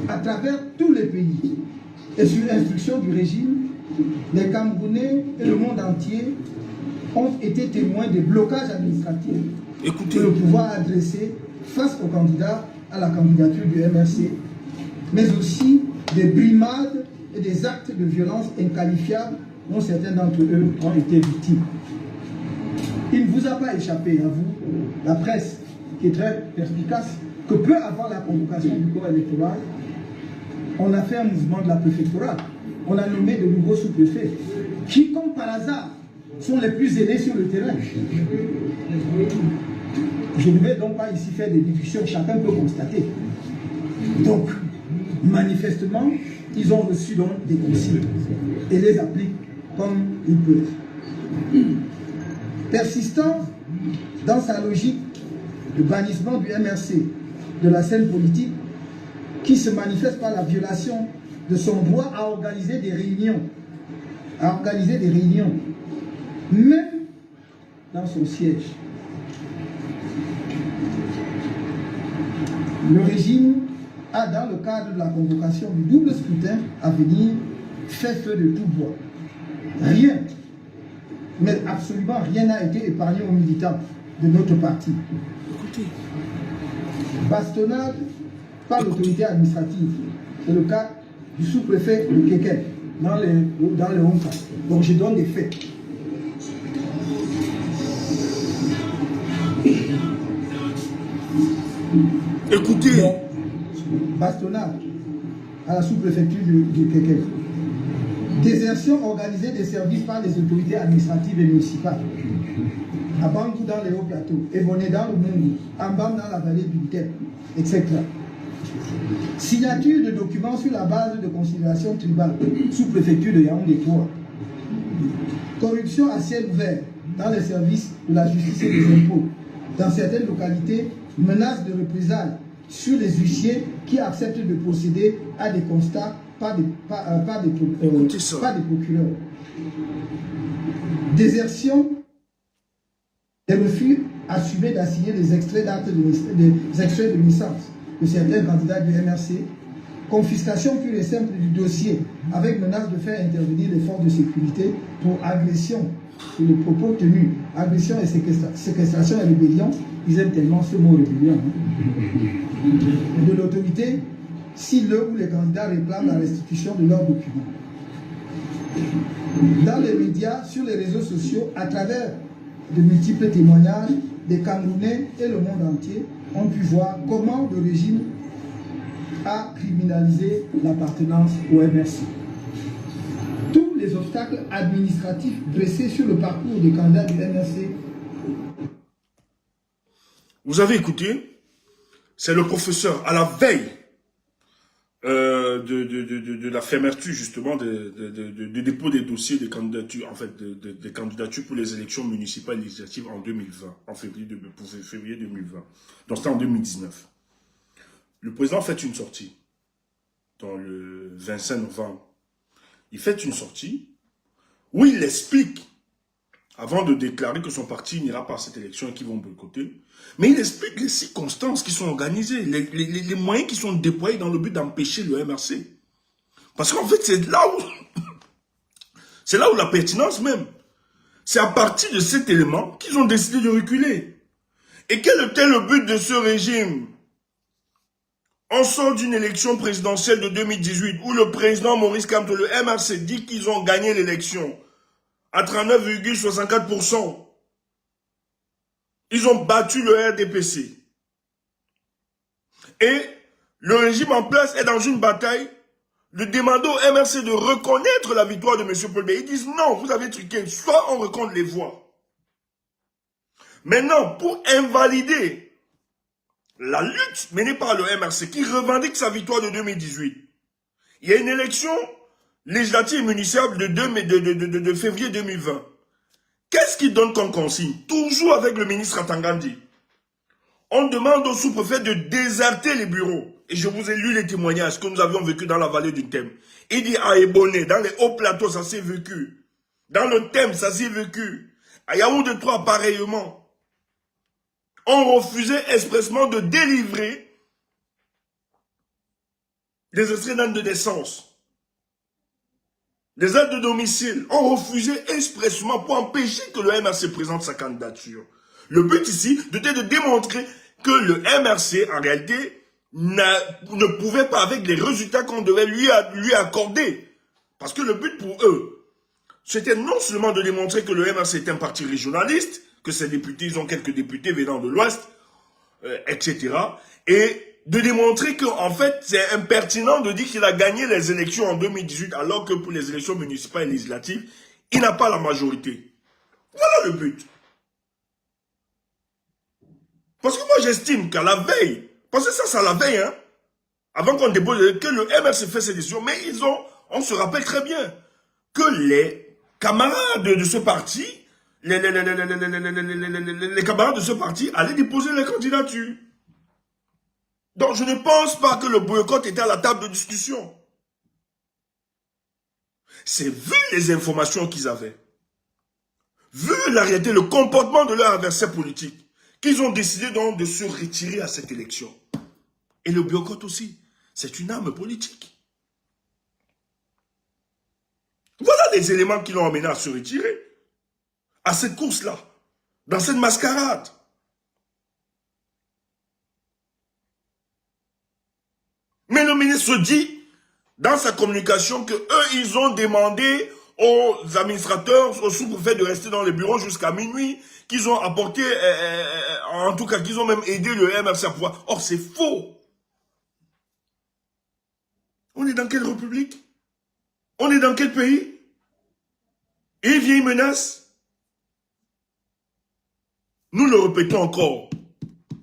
à travers tous les pays et sur instruction du régime, les Camerounais et le monde entier ont été témoins des blocages administratifs que le pouvoir a adressés face aux candidats à la candidature du MRC, mais aussi des brimades et des actes de violence inqualifiables dont certains d'entre eux ont été victimes. Il ne vous a pas échappé, à vous, la presse, qui est très perspicace, que peu avant la convocation du corps électoral, on a fait un mouvement de la préfectorale. On a nommé de nouveaux sous-préfets, qui, comme par hasard, sont les plus zélés sur le terrain. Je ne vais donc pas ici faire des déductions, chacun peut constater. Donc, manifestement, ils ont reçu donc des consignes et les appliquent comme ils peuvent. Persistant dans sa logique de bannissement du MRC de la scène politique, qui se manifeste par la violation de son droit à organiser des réunions, même dans son siège. Le régime a, dans le cadre de la convocation du double scrutin à venir, fait feu de tout bois. Rien, mais absolument rien n'a été épargné aux militants de notre parti. Bastonnade par l'autorité administrative. C'est le cas du sous-préfet de Keken, dans le Honka. Donc je donne des faits. Écoutez. Bastonnade à la sous-préfecture du Keken. Désertion organisée des services par les autorités administratives et municipales. À Bangou dans les hauts plateaux, Ebonné dans le Mungu, Ambam dans la vallée du Thème, etc. Signature de documents sur la base de considérations tribales, sous-préfecture de Yaoundé 3. Corruption à ciel ouvert dans les services de la justice et des impôts. Dans certaines localités, menace de représailles sur les huissiers qui acceptent de procéder à des constats pas des procureurs. Désertion Les refus assumés d'assigner des extraits d'actes des extraits de naissance de certains candidats du MRC, confiscation pure et simple du dossier avec menace de faire intervenir les forces de sécurité pour agression sur les propos tenus, agression et séquestration et rébellion, ils aiment tellement ce mot rébellion, hein, de l'autorité si le ou les candidats réclament la restitution de leurs documents. Dans les médias, sur les réseaux sociaux, à travers de multiples témoignages, des Camerounais et le monde entier ont pu voir comment le régime a criminalisé l'appartenance au MRC. Tous les obstacles administratifs dressés sur le parcours des candidats du MRC. Vous avez écouté, c'est le professeur à la veille de la fermeture justement de dépôt des dossiers de candidature, en fait, des candidatures pour les élections municipales et législatives en 2020, en février 2020. Donc c'était en 2019. Le président fait une sortie dans le 25 novembre. Il fait une sortie où il explique, avant de déclarer que son parti n'ira pas à cette élection et qu'ils vont boycotter, mais il explique les circonstances qui sont organisées, les moyens qui sont déployés dans le but d'empêcher le MRC. Parce qu'en fait, c'est là où la pertinence même. C'est à partir de cet élément qu'ils ont décidé de reculer. Et quel était le but de ce régime? On sort d'une élection présidentielle de 2018 où le président Maurice Kamto, le MRC, dit qu'ils ont gagné l'élection à 39,64%. Ils ont battu le RDPC. Et le régime en place est dans une bataille de demander au MRC de reconnaître la victoire de M. Paul Biya. Ils disent non, vous avez truqué, soit on reconnaît les voix. Maintenant, pour invalider la lutte menée par le MRC qui revendique sa victoire de 2018, il y a une élection législative municipale de février 2020. Qu'est-ce qu'il donne comme consigne? Toujours avec le ministre Atangandi. On demande au sous-préfet de déserter les bureaux. Et je vous ai lu les témoignages que nous avions vécu dans la vallée du Thème. Il dit à Eboné, dans les hauts plateaux, ça s'est vécu. Dans le Thème, ça s'est vécu. À Yaoundé 3, pareillement. On refusait expressement de délivrer des extraits d'actes de naissance. Les aides de domicile ont refusé expressément pour empêcher que le MRC présente sa candidature. Le but ici était de démontrer que le MRC, en réalité, ne pouvait pas avec les résultats qu'on devait lui accorder. Parce que le but pour eux, c'était non seulement de démontrer que le MRC est un parti régionaliste, que ses députés, ils ont quelques députés venant de l'Ouest, etc. Et de démontrer qu'en fait, c'est impertinent de dire qu'il a gagné les élections en 2018, alors que pour les élections municipales et législatives, il n'a pas la majorité. Voilà le but. Parce que moi, j'estime qu'à la veille, parce que ça, c'est à la veille, hein, avant qu'on dépose, que le MRC fait ses décisions, mais on se rappelle très bien que les camarades de ce parti, les camarades de ce parti allaient déposer les candidatures. Donc, je ne pense pas que le boycott était à la table de discussion. C'est vu les informations qu'ils avaient, vu la réalité, le comportement de leur adversaire politique, qu'ils ont décidé donc de se retirer à cette élection. Et le boycott aussi, c'est une arme politique. Voilà les éléments qui l'ont amené à se retirer, à cette course-là, dans cette mascarade. Mais le ministre dit, dans sa communication, que eux, ils ont demandé aux administrateurs, aux sous-préfets de rester dans les bureaux jusqu'à minuit, qu'ils ont apporté, en tout cas, qu'ils ont même aidé le MRC à pouvoir. Or, c'est faux. On est dans quelle république? On est dans quel pays? Et il vient, il menace. Nous le répétons encore.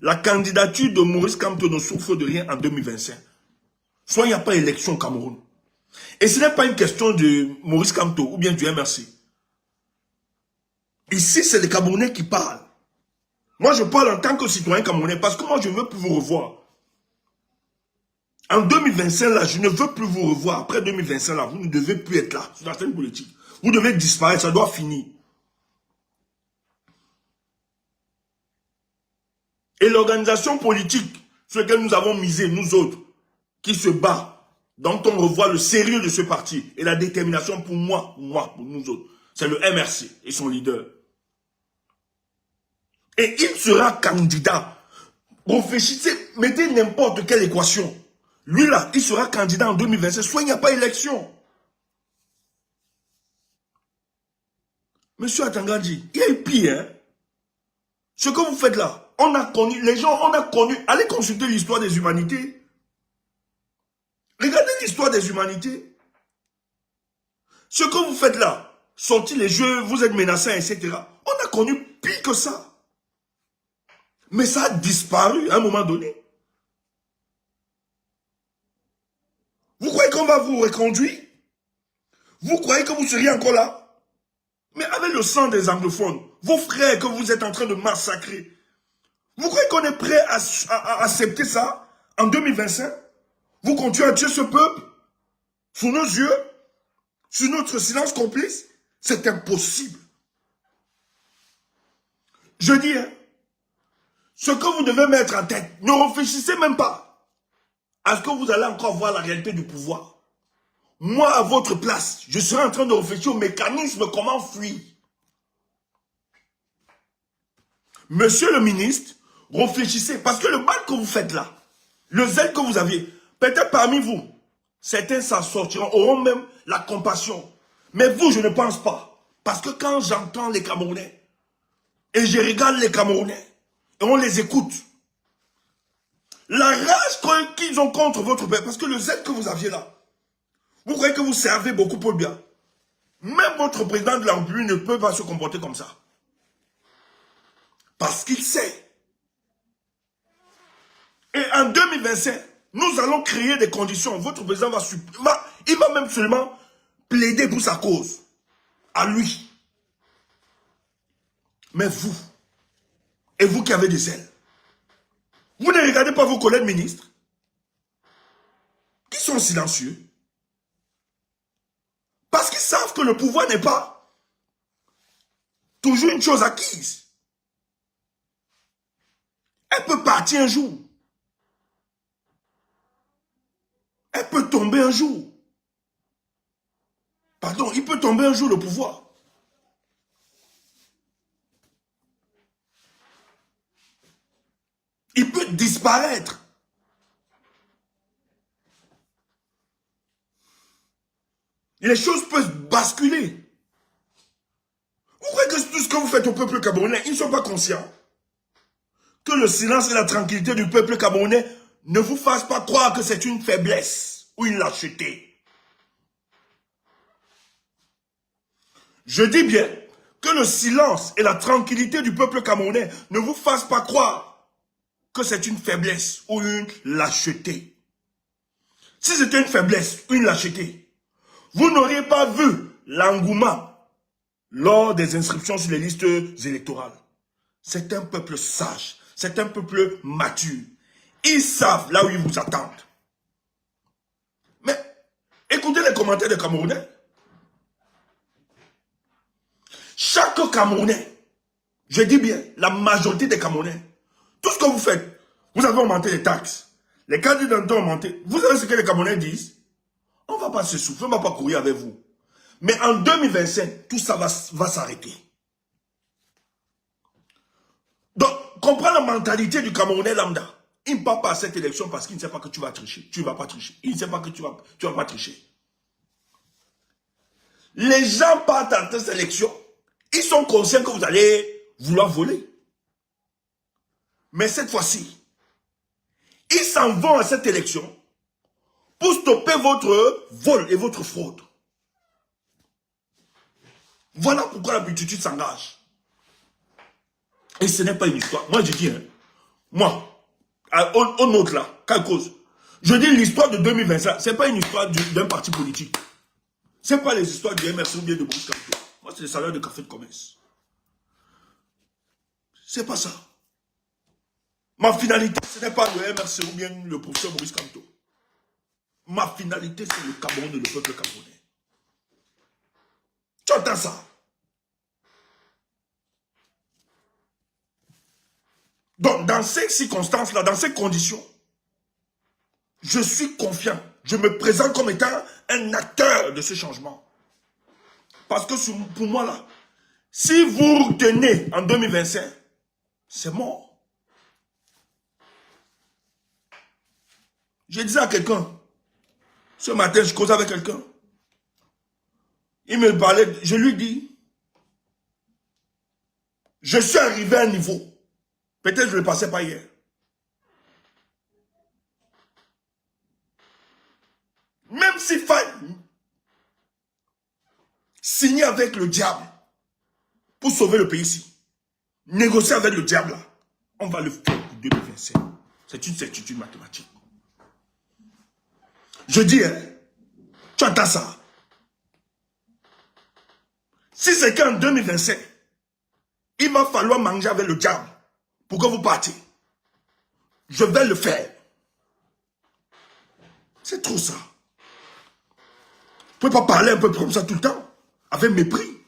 La candidature de Maurice Kamto ne souffre de rien en 2025. Soit il n'y a pas élection au Cameroun. Et ce n'est pas une question de Maurice Kamto ou bien du MRC. Ici, c'est les Camerounais qui parlent. Moi, je parle en tant que citoyen camerounais parce que moi, je ne veux plus vous revoir. En 2025, là, je ne veux plus vous revoir. Après 2025, là, vous ne devez plus être là sur la scène politique. Vous devez disparaître, ça doit finir. Et l'organisation politique sur laquelle nous avons misé, nous autres, qui se bat, dont on revoit le sérieux de ce parti et la détermination pour pour nous autres, c'est le MRC et son leader. Et il sera candidat. Réfléchissez, mettez n'importe quelle équation. Lui là, il sera candidat en 2027, soit il n'y a pas élection. Monsieur Atangandji, il y a eu pire, hein? Ce que vous faites là, on a connu, les gens, on a connu, allez consulter l'histoire des humanités. Regardez l'histoire des humanités. Ce que vous faites là, sortir les jeux, vous êtes menaçants, etc. On a connu pire que ça. Mais ça a disparu à un moment donné. Vous croyez qu'on va vous reconduire? Vous croyez que vous seriez encore là? Mais avec le sang des anglophones, vos frères que vous êtes en train de massacrer, vous croyez qu'on est prêt à accepter ça en 2025? Vous continuez à tuer ce peuple sous nos yeux, sous notre silence complice? C'est impossible. Je dis, hein, ce que vous devez mettre en tête, ne réfléchissez même pas à ce que vous allez encore voir la réalité du pouvoir. Moi, à votre place, je serai en train de réfléchir au mécanisme, comment fuir. Monsieur le ministre, réfléchissez, parce que le mal que vous faites là, le zèle que vous aviez, peut-être parmi vous, certains s'en sortiront, auront même la compassion. Mais vous, je ne pense pas. Parce que quand j'entends les Camerounais, et je regarde les Camerounais, et on les écoute, la rage qu'ils ont contre votre peuple, parce que le zèle que vous aviez là, vous croyez que vous servez beaucoup pour le bien. Même votre président de la République ne peut pas se comporter comme ça. Parce qu'il sait. Et en 2025, nous allons créer des conditions. Votre président il va même seulement plaider pour sa cause. À lui. Mais vous, et vous qui avez des ailes, vous ne regardez pas vos collègues ministres qui sont silencieux. Parce qu'ils savent que le pouvoir n'est pas toujours une chose acquise. Elle peut partir un jour. Elle peut tomber un jour. Pardon, il peut tomber un jour le pouvoir. Il peut disparaître. Les choses peuvent basculer. Vous croyez que tout ce que vous faites au peuple camerounais, ils ne sont pas conscients que le silence et la tranquillité du peuple camerounais ne vous fassent pas croire que c'est une faiblesse ou une lâcheté. Je dis bien que le silence et la tranquillité du peuple camerounais ne vous fassent pas croire que c'est une faiblesse ou une lâcheté. Si c'était une faiblesse ou une lâcheté, vous n'auriez pas vu l'engouement lors des inscriptions sur les listes électorales. C'est un peuple sage, c'est un peuple mature. Ils savent là où ils vous attendent. Mais écoutez les commentaires des Camerounais. Chaque Camerounais, je dis bien, la majorité des Camerounais, tout ce que vous faites, vous avez augmenté les taxes, les candidats ont augmenté. Vous savez ce que les Camerounais disent? On ne va pas se souffler, on ne va pas courir avec vous. Mais en 2025, tout ça va s'arrêter. Donc, comprends la mentalité du Camerounais lambda. Il ne part pas à cette élection parce qu'il ne sait pas que tu vas tricher. Tu ne vas pas tricher. Il ne sait pas que tu vas pas tricher. Les gens partent à cette élection. Ils sont conscients que vous allez vouloir voler. Mais cette fois-ci, ils s'en vont à cette élection pour stopper votre vol et votre fraude. Voilà pourquoi la multitude s'engage. Et ce n'est pas une histoire. Moi, je dis, hein, moi, au nôtre là, quelle cause? Je dis l'histoire de 2025, ce n'est pas une histoire d'un parti politique. Ce n'est pas les histoires du MRC ou bien de Maurice Kamto. Moi, c'est les salaires de café de commerce. C'est pas ça. Ma finalité, ce n'est pas le MRC ou bien le professeur Maurice Kamto. Ma finalité, c'est le Cameroun et le peuple camerounais. Tu entends ça? Donc, dans ces circonstances-là, dans ces conditions, je suis confiant. Je me présente comme étant un acteur de ce changement. Parce que pour moi, là, si vous retenez en 2025, c'est mort. Je disais à quelqu'un, ce matin, je causais avec quelqu'un. Il me parlait, je lui dis, je suis arrivé à un niveau. Peut-être que je ne le passais pas hier. Même s'il faille signer avec le diable pour sauver le pays ici, négocier avec le diable, là, on va le faire pour 2025. C'est une certitude mathématique. Je dis, hein, tu entends ça? Si c'est qu'en 2025, il va falloir manger avec le diable pour que vous partiez, je vais le faire. C'est trop ça. Vous ne pouvez pas parler un peu comme ça tout le temps, avec mépris.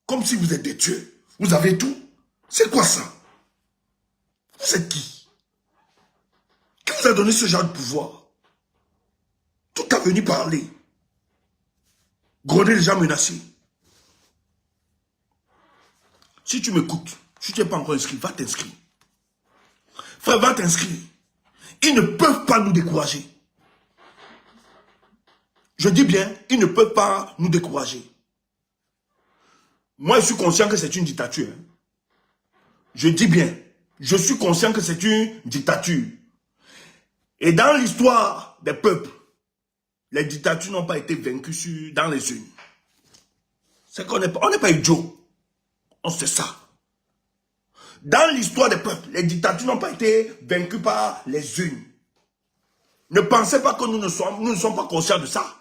Comme si vous êtes des dieux. Vous avez tout. C'est quoi ça? Vous êtes qui? Qui vous a donné ce genre de pouvoir? Tout a venu parler. Gronder les gens menacés. Si tu m'écoutes, si tu n'es pas encore inscrit, va t'inscrire. Frère, va t'inscrire. Ils ne peuvent pas nous décourager. Je dis bien, ils ne peuvent pas nous décourager. Moi, je suis conscient que c'est une dictature. Je dis bien, je suis conscient que c'est une dictature. Et dans l'histoire des peuples, les dictatures n'ont pas été vaincues dans les urnes. C'est qu'on n'est pas idiots. On sait ça. Dans l'histoire des peuples, les dictatures n'ont pas été vaincues par les urnes. Ne pensez pas que nous ne sommes pas conscients de ça.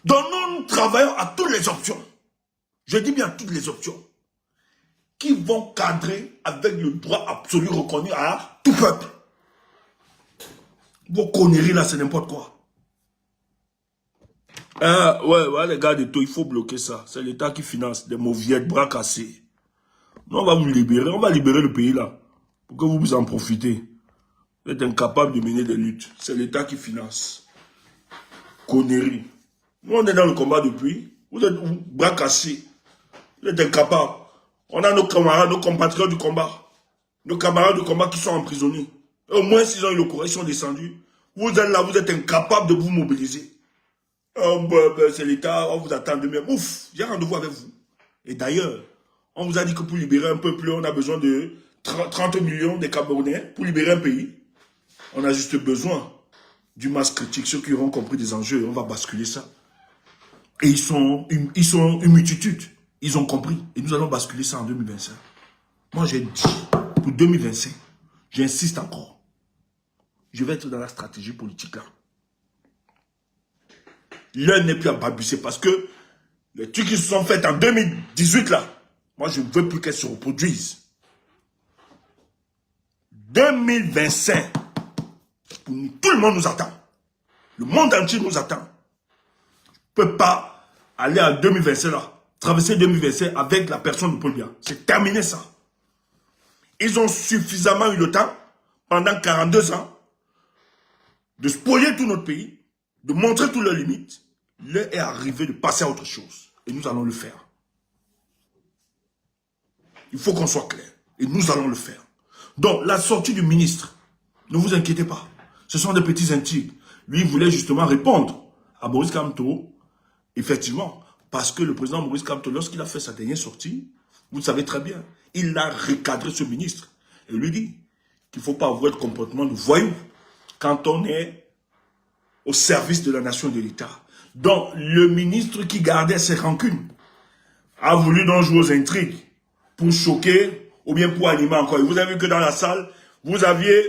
Donc nous travaillons à toutes les options. Je dis bien toutes les options. Qui vont cadrer avec le droit absolu reconnu à tout peuple. Vos conneries là, c'est n'importe quoi. Ouais, les gars de tout, il faut bloquer ça. C'est l'État qui finance des mauviettes, bras cassés. Nous, on va vous libérer, on va libérer le pays là. Pour que vous en profitez. Vous êtes incapable de mener des luttes. C'est l'État qui finance. Conneries. Nous, on est dans le combat depuis. Vous êtes bras cassés. Vous êtes incapables. On a nos camarades, nos compatriotes du combat. Nos camarades du combat qui sont emprisonnés. Et au moins, s'ils ont eu le courage, ils sont descendus. Vous êtes là, vous êtes incapables de vous mobiliser. C'est l'État, on vous attend demain. Ouf, j'ai rendez-vous avec vous. Et d'ailleurs, on vous a dit que pour libérer un peuple, on a besoin de 30 millions de Camerounais pour libérer un pays. On a juste besoin du masse critique. Ceux qui auront compris des enjeux, on va basculer ça. Et ils sont une multitude. Ils ont compris. Et nous allons basculer ça en 2025. Moi, j'ai dit, pour 2025, j'insiste encore. Je vais être dans la stratégie politique là. L'heure n'est plus à balbutier parce que les trucs qui se sont faits en 2018 là, moi je ne veux plus qu'elles se reproduisent. 2025, tout le monde nous attend. Le monde entier nous attend. Je ne peux pas aller en 2025 là, traverser 2025 avec la personne de Paul Biya. C'est terminé ça. Ils ont suffisamment eu le temps, pendant 42 ans, de spolier tout notre pays, de montrer toutes leurs limites. L'heure est arrivée de passer à autre chose. Et nous allons le faire. Il faut qu'on soit clair. Et nous allons le faire. Donc, la sortie du ministre, ne vous inquiétez pas. Ce sont des petits intrigues. Lui, il voulait justement répondre à Maurice Kamto. Effectivement, parce que le président Maurice Kamto, lorsqu'il a fait sa dernière sortie, vous le savez très bien, il a recadré ce ministre. Et lui dit qu'il ne faut pas avoir le comportement de voyou quand on est au service de la nation et de l'État. Donc, le ministre qui gardait ses rancunes a voulu donc jouer aux intrigues pour choquer ou bien pour animer encore. Et vous avez vu que dans la salle, vous aviez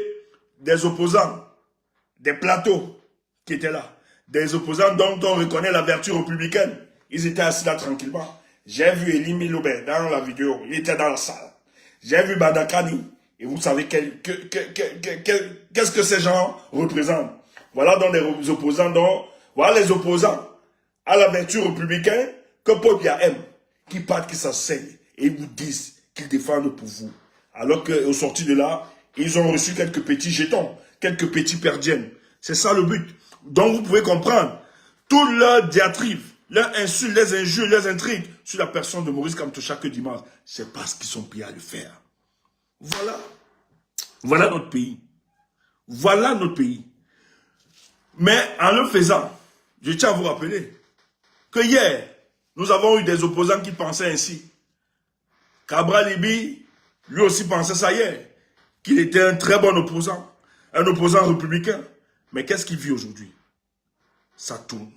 des opposants, des plateaux qui étaient là. Des opposants dont on reconnaît la vertu républicaine. Ils étaient assis là tranquillement. J'ai vu Elie Milobé dans la vidéo. Il était dans la salle. J'ai vu Badakani. Et vous savez qu'est-ce que ces gens représentent. Voilà donc les opposants, voilà les opposants à la vertu républicaine que Paul Biya aime, qui partent, qui s'enseignent, et ils vous disent qu'ils défendent pour vous. Alors qu'au sorti de là, ils ont reçu quelques petits jetons, quelques petits perdiennes. C'est ça le but. Donc vous pouvez comprendre, toute leur diatribe, leurs insultes, les injures, les intrigues sur la personne de Maurice Kamto chaque dimanche, c'est parce qu'ils sont pris à le faire. Voilà. Voilà notre pays. Voilà notre pays. Mais en le faisant, je tiens à vous rappeler que hier, nous avons eu des opposants qui pensaient ainsi. Cabral Libi, lui aussi pensait ça hier, qu'il était un très bon opposant, un opposant républicain. Mais qu'est-ce qu'il vit aujourd'hui? Ça tourne,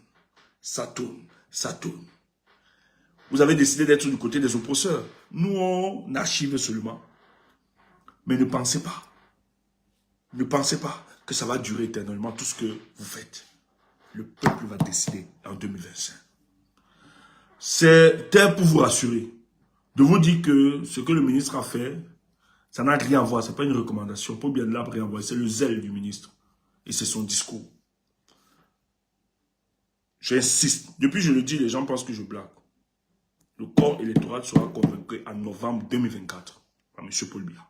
ça tourne, ça tourne. Vous avez décidé d'être du côté des oppresseurs. Nous, on archive seulement. Mais ne pensez pas que ça va durer éternellement tout ce que vous faites. Le peuple va décider en 2025. C'était pour vous rassurer, de vous dire que ce que le ministre a fait, ça n'a rien à voir, ce n'est pas une recommandation, pour bien de là, rien à voir, c'est le zèle du ministre. Et c'est son discours. J'insiste, depuis je le dis, les gens pensent que je blague. Le corps électoral sera convaincu en novembre 2024 par M. Paul Biya.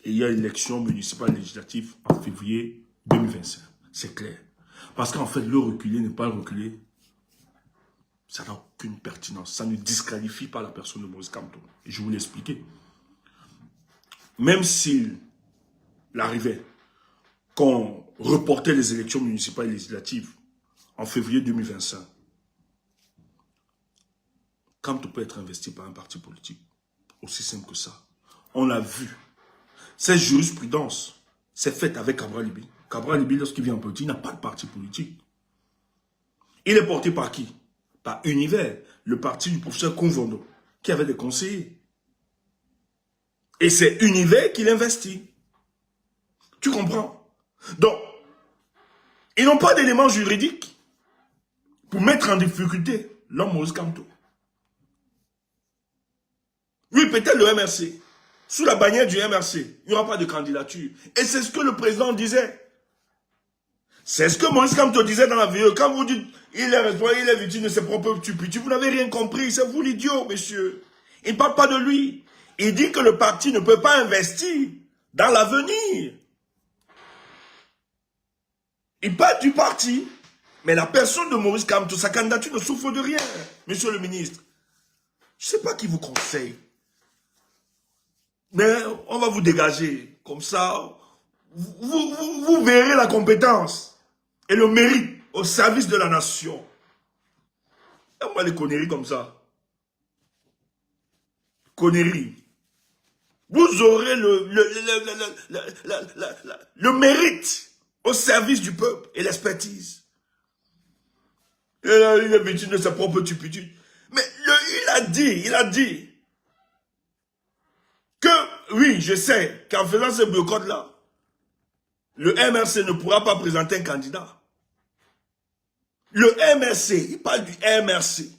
Et il y a élection municipale législative en février 2025. C'est clair. Parce qu'en fait, le reculer n'est pas le reculer. Ça n'a aucune pertinence. Ça ne disqualifie pas la personne de Maurice Kamto. Et je vais vous l'expliquer. Même s'il arrivait qu'on reportait les élections municipales et législatives en février 2025, Kamto peut être investi par un parti politique. Aussi simple que ça. On l'a vu. Cette jurisprudence s'est faite avec Cabral Libi. Cabral Libi, lorsqu'il vient en politique, n'a pas de parti politique. Il est porté par qui? Par Univers, le parti du professeur Convondo, qui avait des conseillers. Et c'est Univers qui l'investit. Tu comprends? Donc, ils n'ont pas d'éléments juridiques pour mettre en difficulté l'homme Maurice Kamto. Oui, peut-être le MRC. Sous la bannière du MRC, il n'y aura pas de candidature. Et c'est ce que le président disait. C'est ce que Maurice Kamto disait dans la vidéo. Quand vous dites, il est responsable, il est victime de ses propres tupitus, vous n'avez rien compris. C'est vous l'idiot, monsieur. Il ne parle pas de lui. Il dit que le parti ne peut pas investir dans l'avenir. Il parle du parti. Mais la personne de Maurice Kamto, sa candidature ne souffre de rien, monsieur le ministre. Je ne sais pas qui vous conseille. Mais on va vous dégager. Comme ça, vous verrez la compétence et le mérite au service de la nation. Et moi, les conneries comme ça. Conneries. Vous aurez le mérite au service du peuple et l'expertise. Il est victime de sa propre turpitude. Mais il a dit que, oui, je sais qu'en faisant ce boycott-là, le MRC ne pourra pas présenter un candidat. Le MRC, il parle du MRC.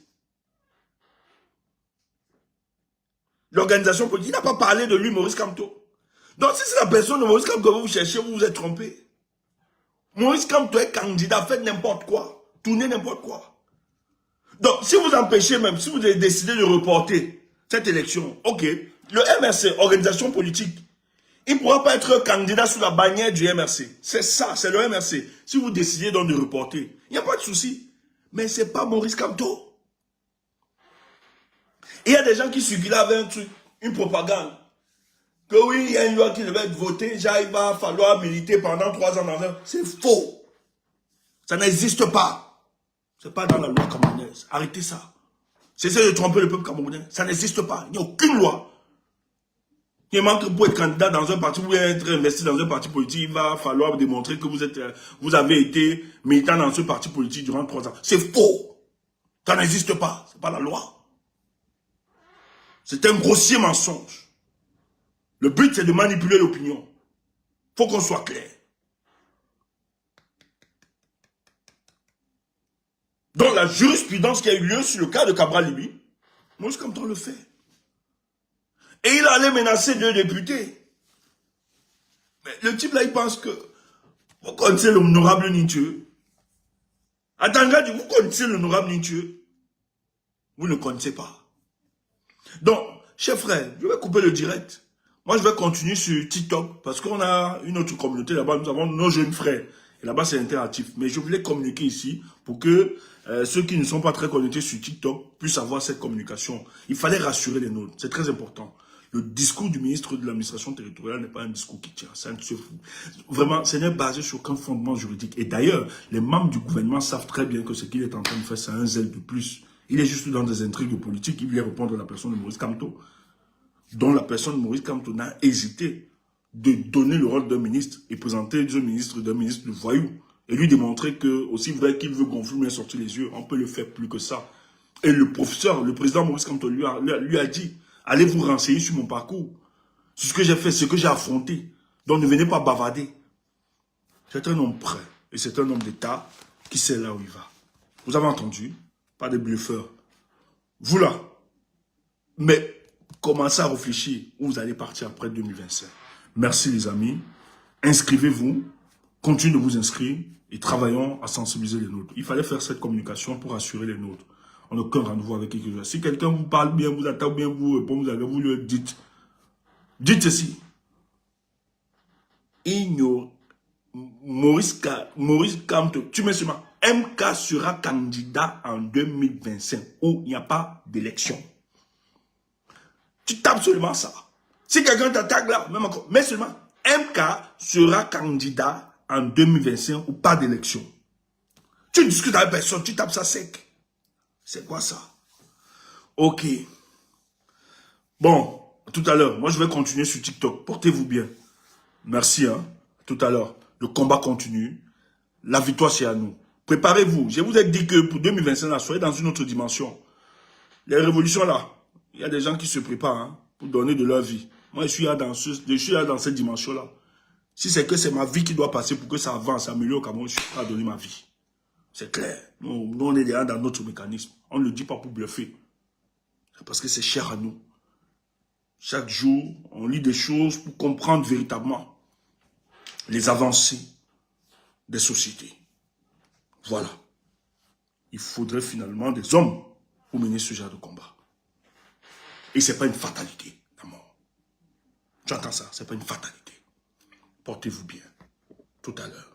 L'organisation politique, il n'a pas parlé de lui, Maurice Kamto. Donc si c'est la personne de Maurice Kamto que vous cherchez, vous vous êtes trompé. Maurice Kamto est candidat, faites n'importe quoi. Tournez n'importe quoi. Donc si vous empêchez même, si vous avez décidé de reporter cette élection, ok, le MRC, organisation politique, il ne pourra pas être candidat sous la bannière du MRC. C'est ça, c'est le MRC. Si vous décidez donc de reporter, il n'y a pas de souci. Mais ce n'est pas Maurice Kamto. Il y a des gens qui circulent avec un truc, une propagande. Que oui, il y a une loi qui devait être votée, genre il va falloir militer pendant 3 ans dans un... C'est faux. Ça n'existe pas. Ce n'est pas dans la loi camerounaise. Arrêtez ça. Cessez de tromper le peuple camerounais. Ça n'existe pas. Il n'y a aucune loi. Il manque pour être candidat dans un parti, ou être investi dans un parti politique, il va falloir démontrer que vous avez été militant dans ce parti politique durant 3 ans. C'est faux. Ça n'existe pas. Ce n'est pas la loi. C'est un grossier mensonge. Le but, c'est de manipuler l'opinion. Il faut qu'on soit clair. Donc, la jurisprudence qui a eu lieu sur le cas de Cabral Libi, Maurice Kamto le fait. Et il allait menacer 2 députés. Mais le type là, il pense que vous connaissez l'honorable Nitieux. Attends, vous connaissez l'honorable Nitieux. Vous ne connaissez pas. Donc, chers frères, je vais couper le direct. Moi, je vais continuer sur TikTok parce qu'on a une autre communauté là-bas. Nous avons nos jeunes frères. Et là-bas, c'est interactif. Mais je voulais communiquer ici pour que ceux qui ne sont pas très connectés sur TikTok puissent avoir cette communication. Il fallait rassurer les nôtres. C'est très important. Le discours du ministre de l'administration territoriale n'est pas un discours qui tient. Vraiment, ce n'est basé sur aucun fondement juridique. Et d'ailleurs, les membres du gouvernement savent très bien que ce qu'il est en train de faire, c'est un zèle de plus. Il est juste dans des intrigues politiques. Il voulait répondre à la personne de Maurice Kamto, dont la personne de Maurice Kamto n'a hésité de donner le rôle d'un ministre et présenter d'un ministre de voyou. Et lui démontrer que, aussi vrai qu'il veut gonfler, mais sortir les yeux, on peut le faire plus que ça. Et le professeur, le président Maurice Kamto lui a dit, allez vous renseigner sur mon parcours, sur ce que j'ai fait, ce que j'ai affronté. Donc ne venez pas bavarder. C'est un homme prêt et c'est un homme d'État qui sait là où il va. Vous avez entendu? Pas de bluffeurs. Vous là. Mais commencez à réfléchir où vous allez partir après 2025. Merci les amis. Inscrivez-vous. Continuez de vous inscrire et travaillons à sensibiliser les nôtres. Il fallait faire cette communication pour assurer les nôtres. On n'a aucun rendez-vous avec quelque chose. Si quelqu'un vous parle bien, vous attaque bien, vous répond, vous lui dites. Dites ceci. Maurice Kamto, tu mets seulement MK sera candidat en 2025 où il n'y a pas d'élection. Tu tapes seulement ça. Si quelqu'un t'attaque là, même encore, mets seulement MK sera candidat en 2025 ou pas d'élection. Tu discutes avec personne, tu tapes ça sec. C'est quoi ça? Ok. Bon, tout à l'heure, moi je vais continuer sur TikTok. Portez-vous bien. Merci, hein. Tout à l'heure. Le combat continue. La victoire, c'est à nous. Préparez-vous. Je vous ai dit que pour 2025, là, soyez dans une autre dimension. Les révolutions, là, il y a des gens qui se préparent hein, pour donner de leur vie. Moi, je suis là dans cette dimension-là. Si c'est que c'est ma vie qui doit passer pour que ça avance, ça améliore au Cameroun, je suis prêt à donner ma vie. C'est clair. Nous, on est déjà dans notre mécanisme. On ne le dit pas pour bluffer. C'est parce que c'est cher à nous. Chaque jour, on lit des choses pour comprendre véritablement les avancées des sociétés. Voilà. Il faudrait finalement des hommes pour mener ce genre de combat. Et ce n'est pas une fatalité, la mort. Tu entends ça? Ce n'est pas une fatalité. Portez-vous bien. Tout à l'heure.